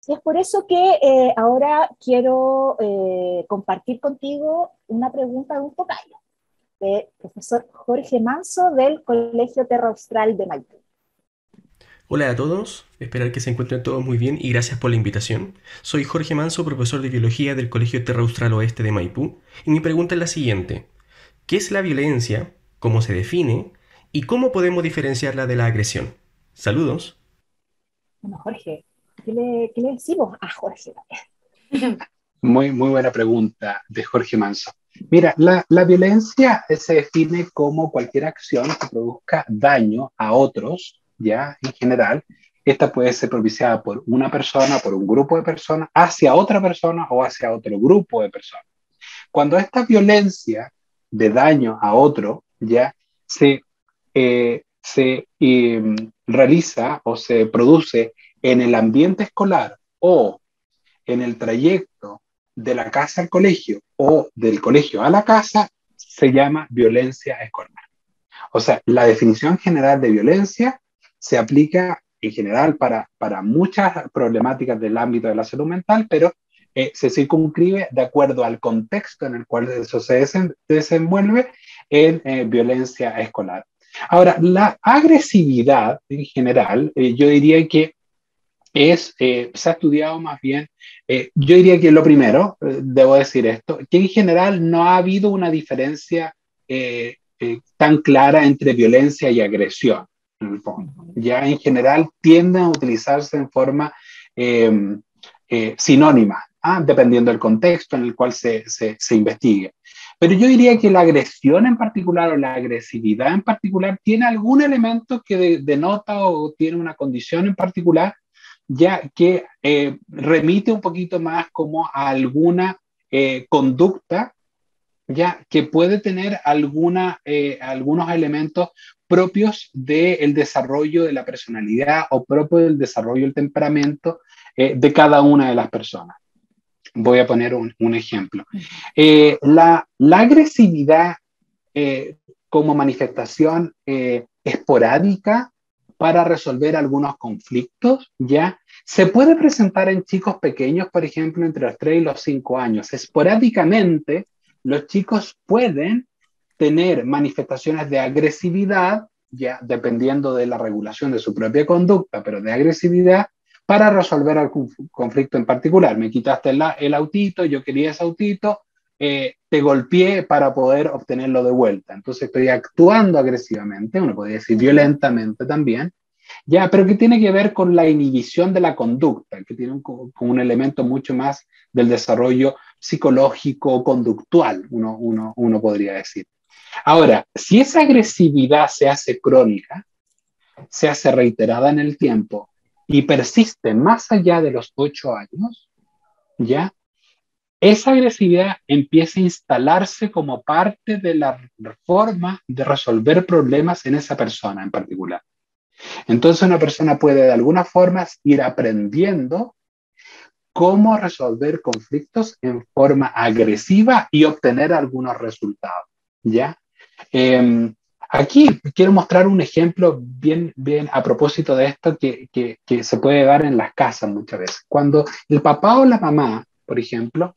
Y es por eso que ahora quiero compartir contigo una pregunta de un tocayo, del profesor Jorge Manso del Colegio Terra Austral de Maipú. Hola a todos, espero que se encuentren todos muy bien y gracias por la invitación. Soy Jorge Manso, profesor de Biología del Colegio Terra Austral Oeste de Maipú, y mi pregunta es la siguiente. ¿Qué es la violencia? ¿Cómo se define? ¿Y cómo podemos diferenciarla de la agresión? Saludos. Bueno, Jorge, ¿qué le decimos a Jorge? Muy buena pregunta de Jorge Manso. Mira, la violencia se define como cualquier acción que produzca daño a otros, ya en general. Esta puede ser propiciada por una persona, por un grupo de personas, hacia otra persona o hacia otro grupo de personas. Cuando esta violencia de daño a otro ya realiza o se produce en el ambiente escolar o en el trayecto de la casa al colegio o del colegio a la casa, se llama violencia escolar. O sea, la definición general de violencia se aplica en general para muchas problemáticas del ámbito de la salud mental, pero se circunscribe de acuerdo al contexto en el cual eso se desenvuelve en violencia escolar. Ahora, la agresividad en general, yo diría que se ha estudiado más bien, yo diría que lo primero, debo decir esto, que en general no ha habido una diferencia tan clara entre violencia y agresión, en el fondo. Ya en general tienden a utilizarse en forma sinónima, dependiendo del contexto en el cual se investigue. Pero yo diría que la agresión en particular o la agresividad en particular tiene algún elemento que denota o tiene una condición en particular ya que remite un poquito más como a alguna conducta ya que puede tener algunos elementos propios del desarrollo de la personalidad o propio del desarrollo del temperamento de cada una de las personas. Voy a poner un ejemplo. La agresividad como manifestación esporádica para resolver algunos conflictos, ¿ya? Se puede presentar en chicos pequeños, por ejemplo, entre los 3 y los 5 años. Esporádicamente, los chicos pueden tener manifestaciones de agresividad, ya dependiendo de la regulación de su propia conducta, pero de agresividad, para resolver algún conflicto en particular. Me quitaste el autito, yo quería ese autito, te golpeé para poder obtenerlo de vuelta. Entonces estoy actuando agresivamente, uno podría decir violentamente también, ya, pero que tiene que ver con la inhibición de la conducta, que tiene con un elemento mucho más del desarrollo psicológico, conductual, uno podría decir. Ahora, si esa agresividad se hace crónica, se hace reiterada en el tiempo y persiste más allá de los 8 años, ¿ya? Esa agresividad empieza a instalarse como parte de la forma de resolver problemas en esa persona en particular. Entonces una persona puede de alguna forma ir aprendiendo cómo resolver conflictos en forma agresiva y obtener algunos resultados, ¿ya? Aquí quiero mostrar un ejemplo bien a propósito de esto que se puede dar en las casas muchas veces. Cuando el papá o la mamá, por ejemplo,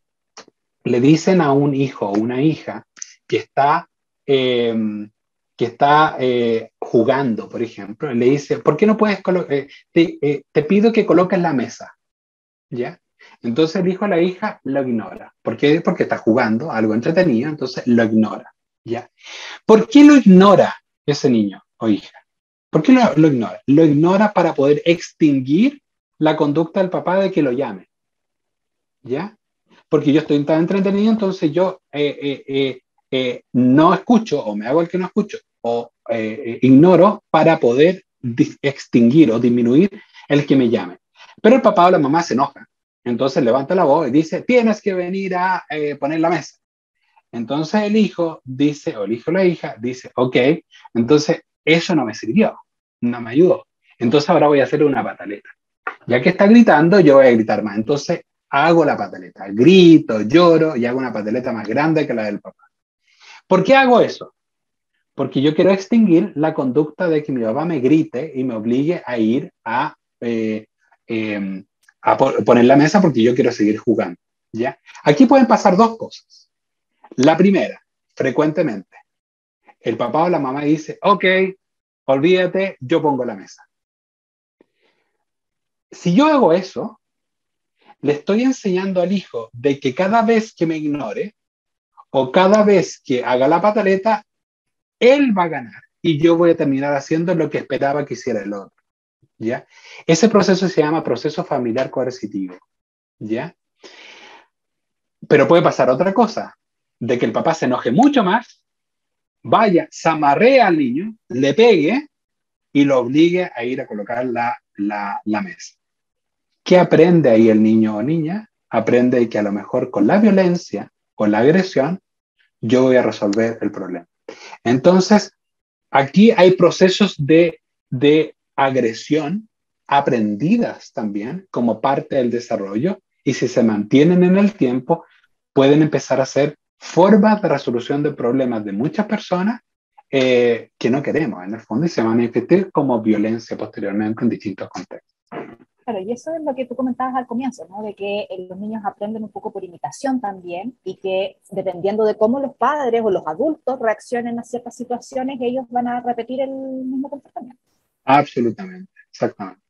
le dicen a un hijo o una hija que está, jugando, por ejemplo, le dice, ¿por qué no puedes te pido que coloques la mesa? ¿Ya? Entonces el hijo o la hija lo ignora. ¿Por qué? Porque está jugando algo entretenido, entonces lo ignora. ¿Ya? ¿Por qué lo ignora ese niño o hija? ¿Por qué lo ignora? Lo ignora para poder extinguir la conducta del papá de que lo llame. ¿Ya? Porque yo estoy tan entretenido, entonces yo no escucho o me hago el que no escucho o ignoro para poder extinguir o disminuir el que me llame. Pero el papá o la mamá se enoja. Entonces levanta la voz y dice, tienes que venir a poner la mesa. Entonces el hijo dice, o el hijo o la hija dice, ok, entonces eso no me sirvió, no me ayudó. Entonces ahora voy a hacer una pataleta. Ya que está gritando, yo voy a gritar más. Entonces hago la pataleta, grito, lloro y hago una pataleta más grande que la del papá. ¿Por qué hago eso? Porque yo quiero extinguir la conducta de que mi papá me grite y me obligue a ir a poner la mesa porque yo quiero seguir jugando. ¿Ya? Aquí pueden pasar dos cosas. La primera, frecuentemente, el papá o la mamá dice, ok, olvídate, yo pongo la mesa. Si yo hago eso, le estoy enseñando al hijo de que cada vez que me ignore o cada vez que haga la pataleta, él va a ganar y yo voy a terminar haciendo lo que esperaba que hiciera el otro. ¿Ya? Ese proceso se llama proceso familiar coercitivo. ¿Ya? Pero puede pasar otra cosa, de que el papá se enoje mucho más, vaya, se amarre al niño, le pegue y lo obligue a ir a colocar la mesa. ¿Qué aprende ahí el niño o niña? Aprende que a lo mejor con la violencia, con la agresión, yo voy a resolver el problema. Entonces, aquí hay procesos de agresión aprendidas también como parte del desarrollo y si se mantienen en el tiempo, pueden empezar a ser formas de resolución de problemas de muchas personas que no queremos en el fondo y se manifiestan como violencia posteriormente en distintos contextos. Claro, y eso es lo que tú comentabas al comienzo, ¿no? De que los niños aprenden un poco por imitación también y que dependiendo de cómo los padres o los adultos reaccionen a ciertas situaciones, ellos van a repetir el mismo comportamiento. Absolutamente, exactamente.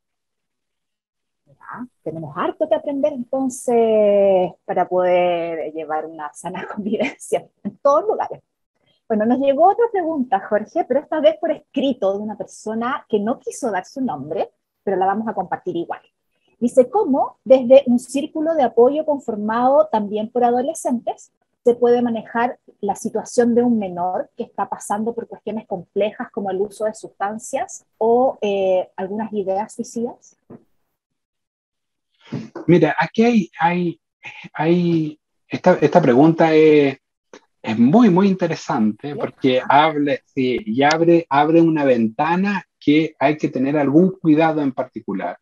¿Ya? Tenemos harto que aprender entonces para poder llevar una sana convivencia en todos lugares. Bueno, nos llegó otra pregunta, Jorge, pero esta vez por escrito de una persona que no quiso dar su nombre, pero la vamos a compartir igual. Dice, ¿cómo desde un círculo de apoyo conformado también por adolescentes se puede manejar la situación de un menor que está pasando por cuestiones complejas como el uso de sustancias o algunas ideas suicidas? Mira, aquí esta pregunta es muy, muy interesante porque sí, y abre una ventana que hay que tener algún cuidado en particular.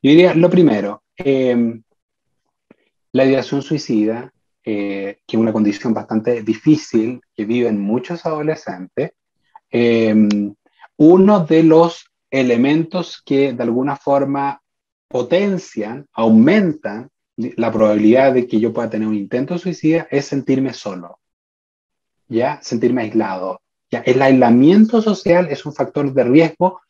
Yo diría, lo primero, la ideación suicida, que es una condición bastante difícil que viven muchos adolescentes, uno de los elementos que de alguna forma potencian, aumentan la probabilidad de que yo pueda tener un intento suicida es sentirme solo, ¿ya? Sentirme aislado. ¿Ya? El aislamiento social es un factor de riesgo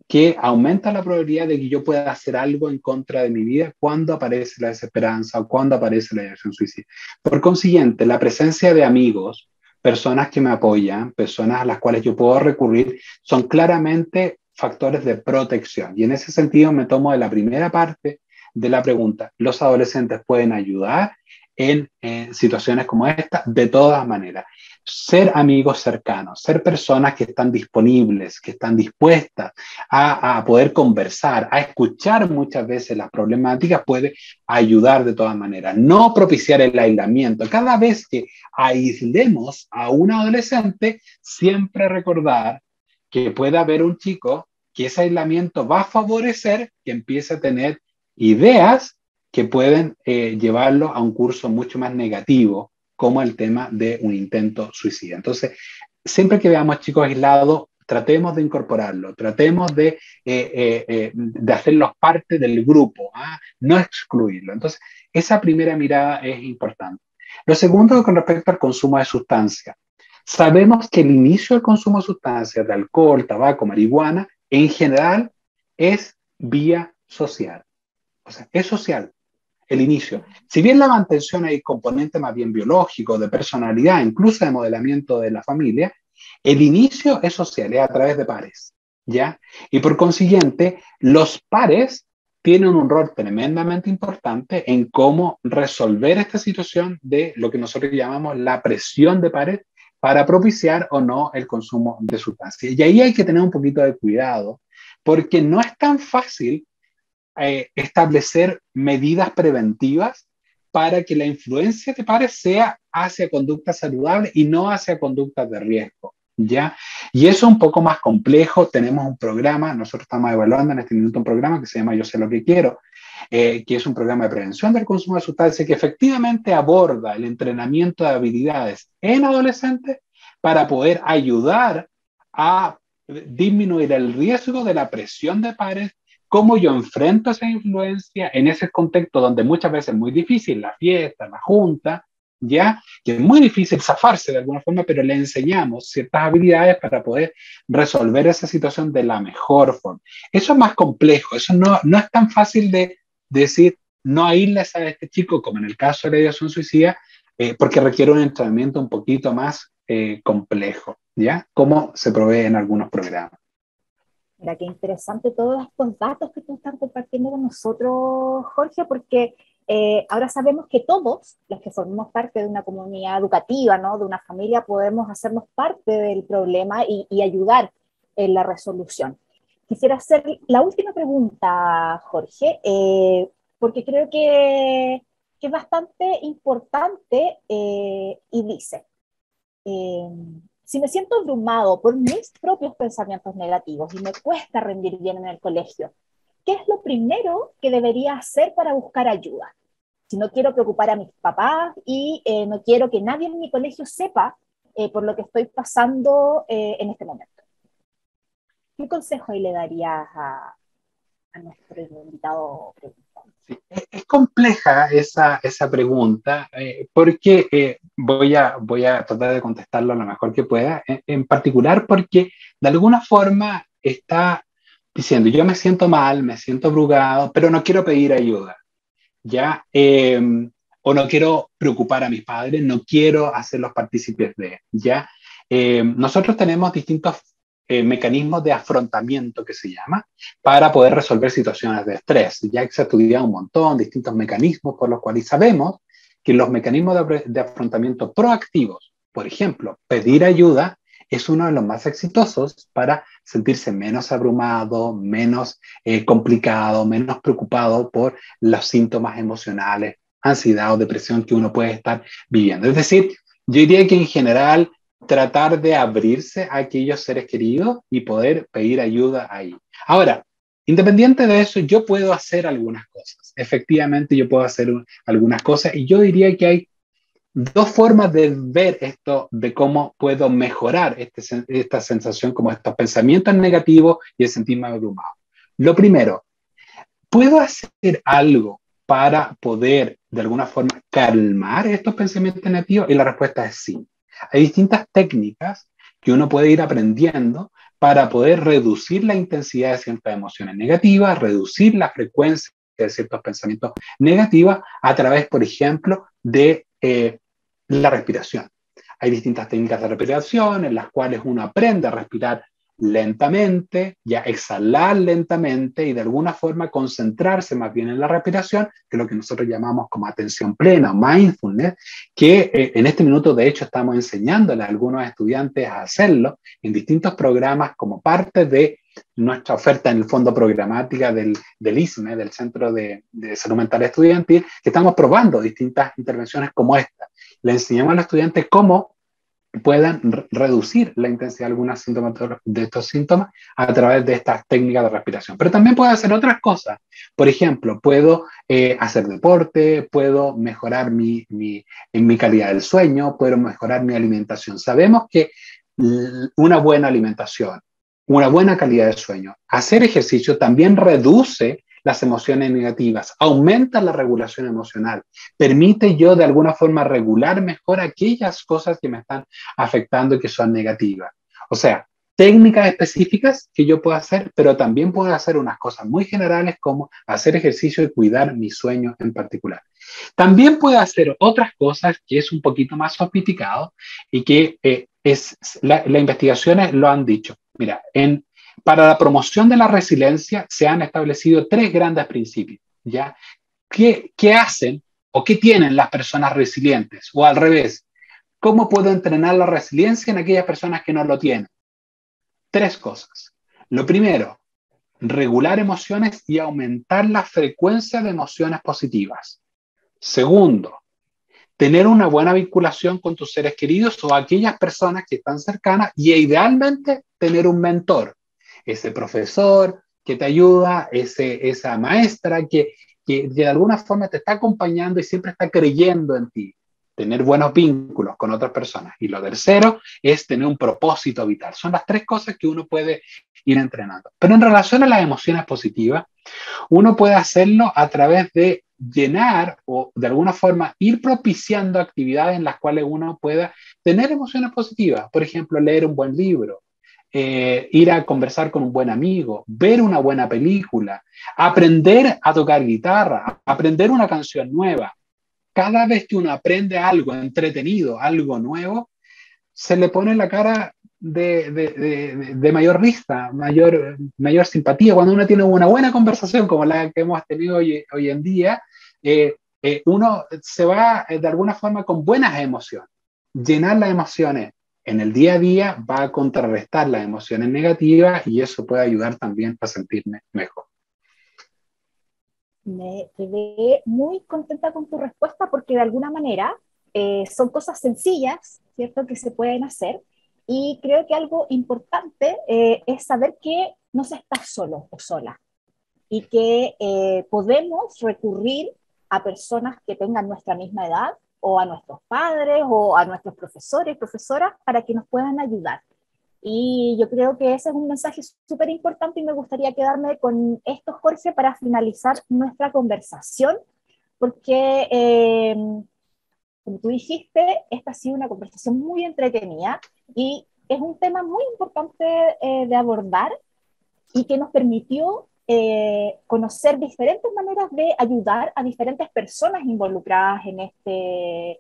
que aumenta la probabilidad de que yo pueda hacer algo en contra de mi vida cuando aparece la desesperanza o cuando aparece la ideación suicida. Por consiguiente, la presencia de amigos, personas que me apoyan, personas a las cuales yo puedo recurrir, son claramente factores de protección. Y en ese sentido me tomo de la primera parte de la pregunta. ¿Los adolescentes pueden ayudar en situaciones como esta? De todas maneras. Ser amigos cercanos, ser personas que están disponibles, que están dispuestas a poder conversar, a escuchar muchas veces las problemáticas, puede ayudar de todas maneras. No propiciar el aislamiento. Cada vez que aislemos a un adolescente, siempre recordar que puede haber un chico que ese aislamiento va a favorecer que empiece a tener ideas que pueden llevarlo a un curso mucho más negativo, como el tema de un intento suicida. Entonces, siempre que veamos chicos aislados, tratemos de incorporarlo, tratemos de hacerlos parte del grupo, no excluirlo. Entonces, esa primera mirada es importante. Lo segundo, con respecto al consumo de sustancias. Sabemos que el inicio del consumo de sustancias, de alcohol, tabaco, marihuana, en general es vía social. O sea, es social el inicio. Si bien la mantención hay componente más bien biológico, de personalidad, incluso de modelamiento de la familia, el inicio es social, es a través de pares, ¿ya? Y por consiguiente, los pares tienen un rol tremendamente importante en cómo resolver esta situación de lo que nosotros llamamos la presión de pares para propiciar o no el consumo de sustancias. Y ahí hay que tener un poquito de cuidado, porque no es tan fácil establecer medidas preventivas para que la influencia de pares sea hacia conductas saludables y no hacia conductas de riesgo, ¿ya? Y eso es un poco más complejo. Tenemos un programa, nosotros estamos evaluando en este minuto un programa que se llama Yo sé lo que quiero, que es un programa de prevención del consumo de sustancias que efectivamente aborda el entrenamiento de habilidades en adolescentes para poder ayudar a disminuir el riesgo de la presión de pares, cómo yo enfrento esa influencia en ese contexto donde muchas veces es muy difícil, la fiesta, la junta, ¿ya? Que es muy difícil zafarse de alguna forma, pero le enseñamos ciertas habilidades para poder resolver esa situación de la mejor forma. Eso es más complejo, eso no es tan fácil de decir, no aísles a este chico, como en el caso de la ideación suicida, porque requiere un entrenamiento un poquito más complejo, ¿ya? Como se provee en algunos programas. Mira, qué interesante todos estos datos que tú estás compartiendo con nosotros, Jorge, porque ahora sabemos que todos los que formamos parte de una comunidad educativa, ¿no? De una familia, podemos hacernos parte del problema y ayudar en la resolución. Quisiera hacer la última pregunta, Jorge, porque creo que es bastante importante y dice, si me siento abrumado por mis propios pensamientos negativos y me cuesta rendir bien en el colegio, ¿qué es lo primero que debería hacer para buscar ayuda? Si no quiero preocupar a mis papás y no quiero que nadie en mi colegio sepa por lo que estoy pasando en este momento. ¿Qué consejo le darías a nuestro invitado? Sí, es compleja esa pregunta, porque voy a tratar de contestarlo lo mejor que pueda, en particular porque de alguna forma está diciendo, yo me siento mal, me siento abrugado, pero no quiero pedir ayuda, ¿ya? O no quiero preocupar a mis padres, no quiero hacerlos partícipes de, ¿ya? Nosotros tenemos distintos mecanismos de afrontamiento, que se llama, para poder resolver situaciones de estrés. Ya que se ha estudiado un montón, distintos mecanismos por los cuales sabemos que los mecanismos de afrontamiento proactivos, por ejemplo, pedir ayuda, es uno de los más exitosos para sentirse menos abrumado, menos complicado, menos preocupado por los síntomas emocionales, ansiedad o depresión que uno puede estar viviendo. Es decir, yo diría que en general tratar de abrirse a aquellos seres queridos y poder pedir ayuda ahí. Ahora, independiente de eso, yo puedo hacer algunas cosas. Efectivamente, yo puedo hacer algunas cosas y yo diría que hay dos formas de ver esto, de cómo puedo mejorar esta sensación, como estos pensamientos negativos y el sentirme abrumado. Lo primero, ¿puedo hacer algo para poder de alguna forma calmar estos pensamientos negativos? Y la respuesta es sí. Hay distintas técnicas que uno puede ir aprendiendo para poder reducir la intensidad de ciertas emociones negativas, reducir la frecuencia de ciertos pensamientos negativos a través, por ejemplo, de la respiración. Hay distintas técnicas de respiración en las cuales uno aprende a respirar lentamente, ya exhalar lentamente y de alguna forma concentrarse más bien en la respiración, que es lo que nosotros llamamos como atención plena, mindfulness, que en este minuto de hecho estamos enseñándole a algunos estudiantes a hacerlo en distintos programas como parte de nuestra oferta en el fondo programática del ISME, del Centro de Salud Mental Estudiantil, que estamos probando distintas intervenciones como esta. Le enseñamos a los estudiantes cómo puedan reducir la intensidad de algunos síntomas de estos síntomas a través de estas técnicas de respiración. Pero también puedo hacer otras cosas. Por ejemplo, puedo hacer deporte, puedo mejorar mi calidad del sueño, puedo mejorar mi alimentación. Sabemos que una buena alimentación, una buena calidad de sueño, hacer ejercicio también reduce las emociones negativas, aumenta la regulación emocional, permite yo de alguna forma regular mejor aquellas cosas que me están afectando y que son negativas. O sea, técnicas específicas que yo puedo hacer, pero también puedo hacer unas cosas muy generales como hacer ejercicio y cuidar mi sueño en particular. También puedo hacer otras cosas que es un poquito más sofisticado y que las investigaciones lo han dicho. Mira, para la promoción de la resiliencia se han establecido tres grandes principios, ¿ya? ¿Qué hacen o qué tienen las personas resilientes? O al revés, ¿cómo puedo entrenar la resiliencia en aquellas personas que no lo tienen? Tres cosas. Lo primero, regular emociones y aumentar la frecuencia de emociones positivas. Segundo, tener una buena vinculación con tus seres queridos o aquellas personas que están cercanas y idealmente tener un mentor, ese profesor que te ayuda, esa maestra que de alguna forma te está acompañando y siempre está creyendo en ti. Tener buenos vínculos con otras personas. Y lo tercero es tener un propósito vital. Son las tres cosas que uno puede ir entrenando. Pero en relación a las emociones positivas, uno puede hacerlo a través de llenar o de alguna forma ir propiciando actividades en las cuales uno pueda tener emociones positivas. Por ejemplo, leer un buen libro, ir a conversar con un buen amigo, ver una buena película, aprender a tocar guitarra, aprender una canción nueva. Cada vez que uno aprende algo entretenido, algo nuevo, se le pone la cara de mayor risa, mayor simpatía. Cuando uno tiene una buena conversación como la que hemos tenido hoy en día, uno se va de alguna forma con buenas emociones. Llenar las emociones en el día a día va a contrarrestar las emociones negativas y eso puede ayudar también a sentirme mejor. Me quedé muy contenta con tu respuesta porque de alguna manera son cosas sencillas, ¿cierto?, que se pueden hacer. Y creo que algo importante es saber que no se está solo o sola y que podemos recurrir a personas que tengan nuestra misma edad o a nuestros padres o a nuestros profesores, profesoras, para que nos puedan ayudar. Y yo creo que ese es un mensaje súper importante y me gustaría quedarme con esto, Jorge, para finalizar nuestra conversación, porque, como tú dijiste, esta ha sido una conversación muy entretenida y es un tema muy importante de abordar y que nos permitió conocer diferentes maneras de ayudar a diferentes personas involucradas en este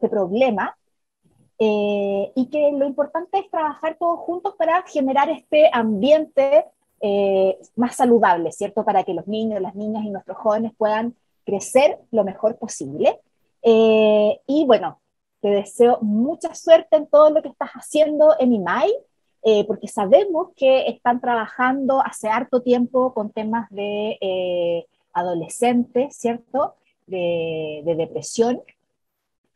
problema. Y que lo importante es trabajar todos juntos para generar este ambiente más saludable, ¿cierto? Para que los niños, las niñas y nuestros jóvenes puedan crecer lo mejor posible. Y bueno, te deseo mucha suerte en todo lo que estás haciendo en IMAI, porque sabemos que están trabajando hace harto tiempo con temas de adolescentes, ¿cierto? De depresión.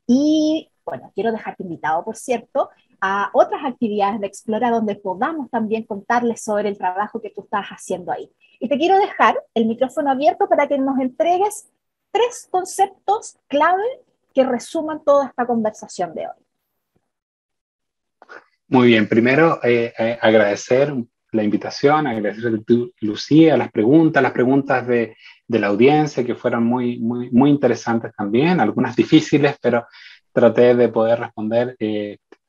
Y bueno, quiero dejarte invitado, por cierto, a otras actividades de Explora donde podamos también contarles sobre el trabajo que tú estás haciendo ahí. Y te quiero dejar el micrófono abierto para que nos entregues 3 conceptos clave que resuman toda esta conversación de hoy. Muy bien, primero agradecer la invitación, agradecer a Lucía, las preguntas de la audiencia que fueron muy interesantes también, algunas difíciles, pero traté de poder responder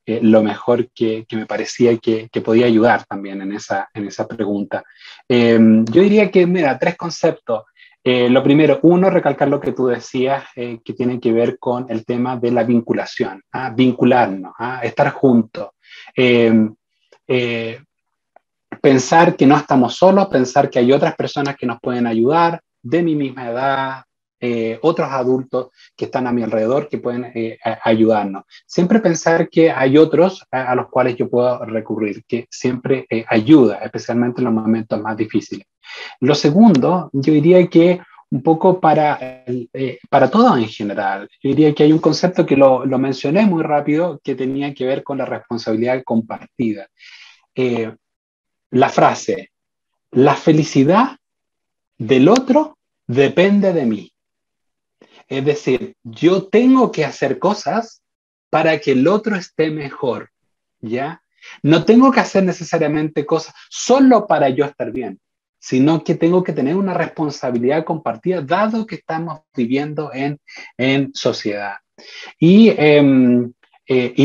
lo mejor que me parecía que podía ayudar también en esa pregunta. Yo diría que, mira, 3 conceptos. Lo primero, uno, recalcar lo que tú decías, que tiene que ver con el tema de la vinculación, vincularnos, estar juntos. Pensar que no estamos solos, pensar que hay otras personas que nos pueden ayudar, de mi misma edad, otros adultos que están a mi alrededor que pueden ayudarnos. Siempre pensar que hay otros a los cuales yo puedo recurrir, que siempre ayuda, especialmente en los momentos más difíciles. Lo segundo, yo diría que un poco para todo en general, yo diría que hay un concepto que lo mencioné muy rápido que tenía que ver con la responsabilidad compartida. La frase, la felicidad del otro depende de mí. Es decir, yo tengo que hacer cosas para que el otro esté mejor, ¿ya? No tengo que hacer necesariamente cosas solo para yo estar bien, sino que tengo que tener una responsabilidad compartida, dado que estamos viviendo en sociedad. Y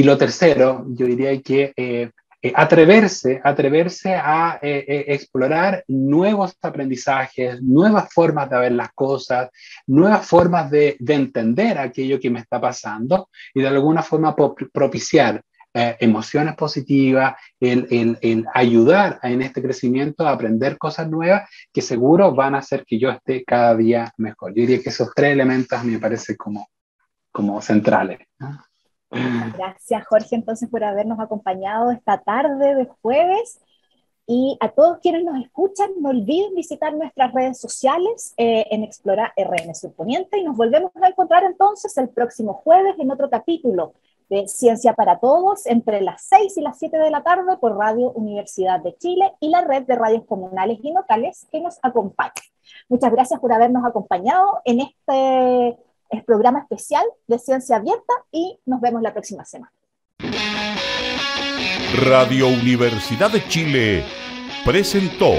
lo tercero, yo diría que atreverse a explorar nuevos aprendizajes, nuevas formas de ver las cosas, nuevas formas de entender aquello que me está pasando y de alguna forma propiciar emociones positivas, el ayudar en este crecimiento a aprender cosas nuevas que seguro van a hacer que yo esté cada día mejor. Yo diría que esos 3 elementos me parecen como centrales, ¿no? Gracias, Jorge, entonces, por habernos acompañado esta tarde de jueves. Y a todos quienes nos escuchan, no olviden visitar nuestras redes sociales en Explora RN Surponiente, y nos volvemos a encontrar entonces el próximo jueves en otro capítulo de Ciencia para Todos, entre las 6 y las 7 de la tarde por Radio Universidad de Chile y la red de radios comunales y locales que nos acompaña. Muchas gracias por habernos acompañado en este programa especial de Ciencia Abierta, y nos vemos la próxima semana. Radio Universidad de Chile presentó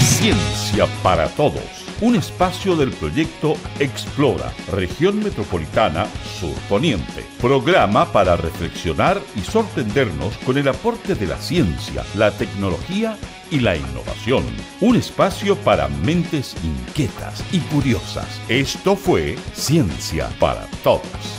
Ciencia para Todos, un espacio del proyecto Explora, Región Metropolitana Sur-Poniente. Programa para reflexionar y sorprendernos con el aporte de la ciencia, la tecnología y la innovación. Un espacio para mentes inquietas y curiosas. Esto fue Ciencia para Todos.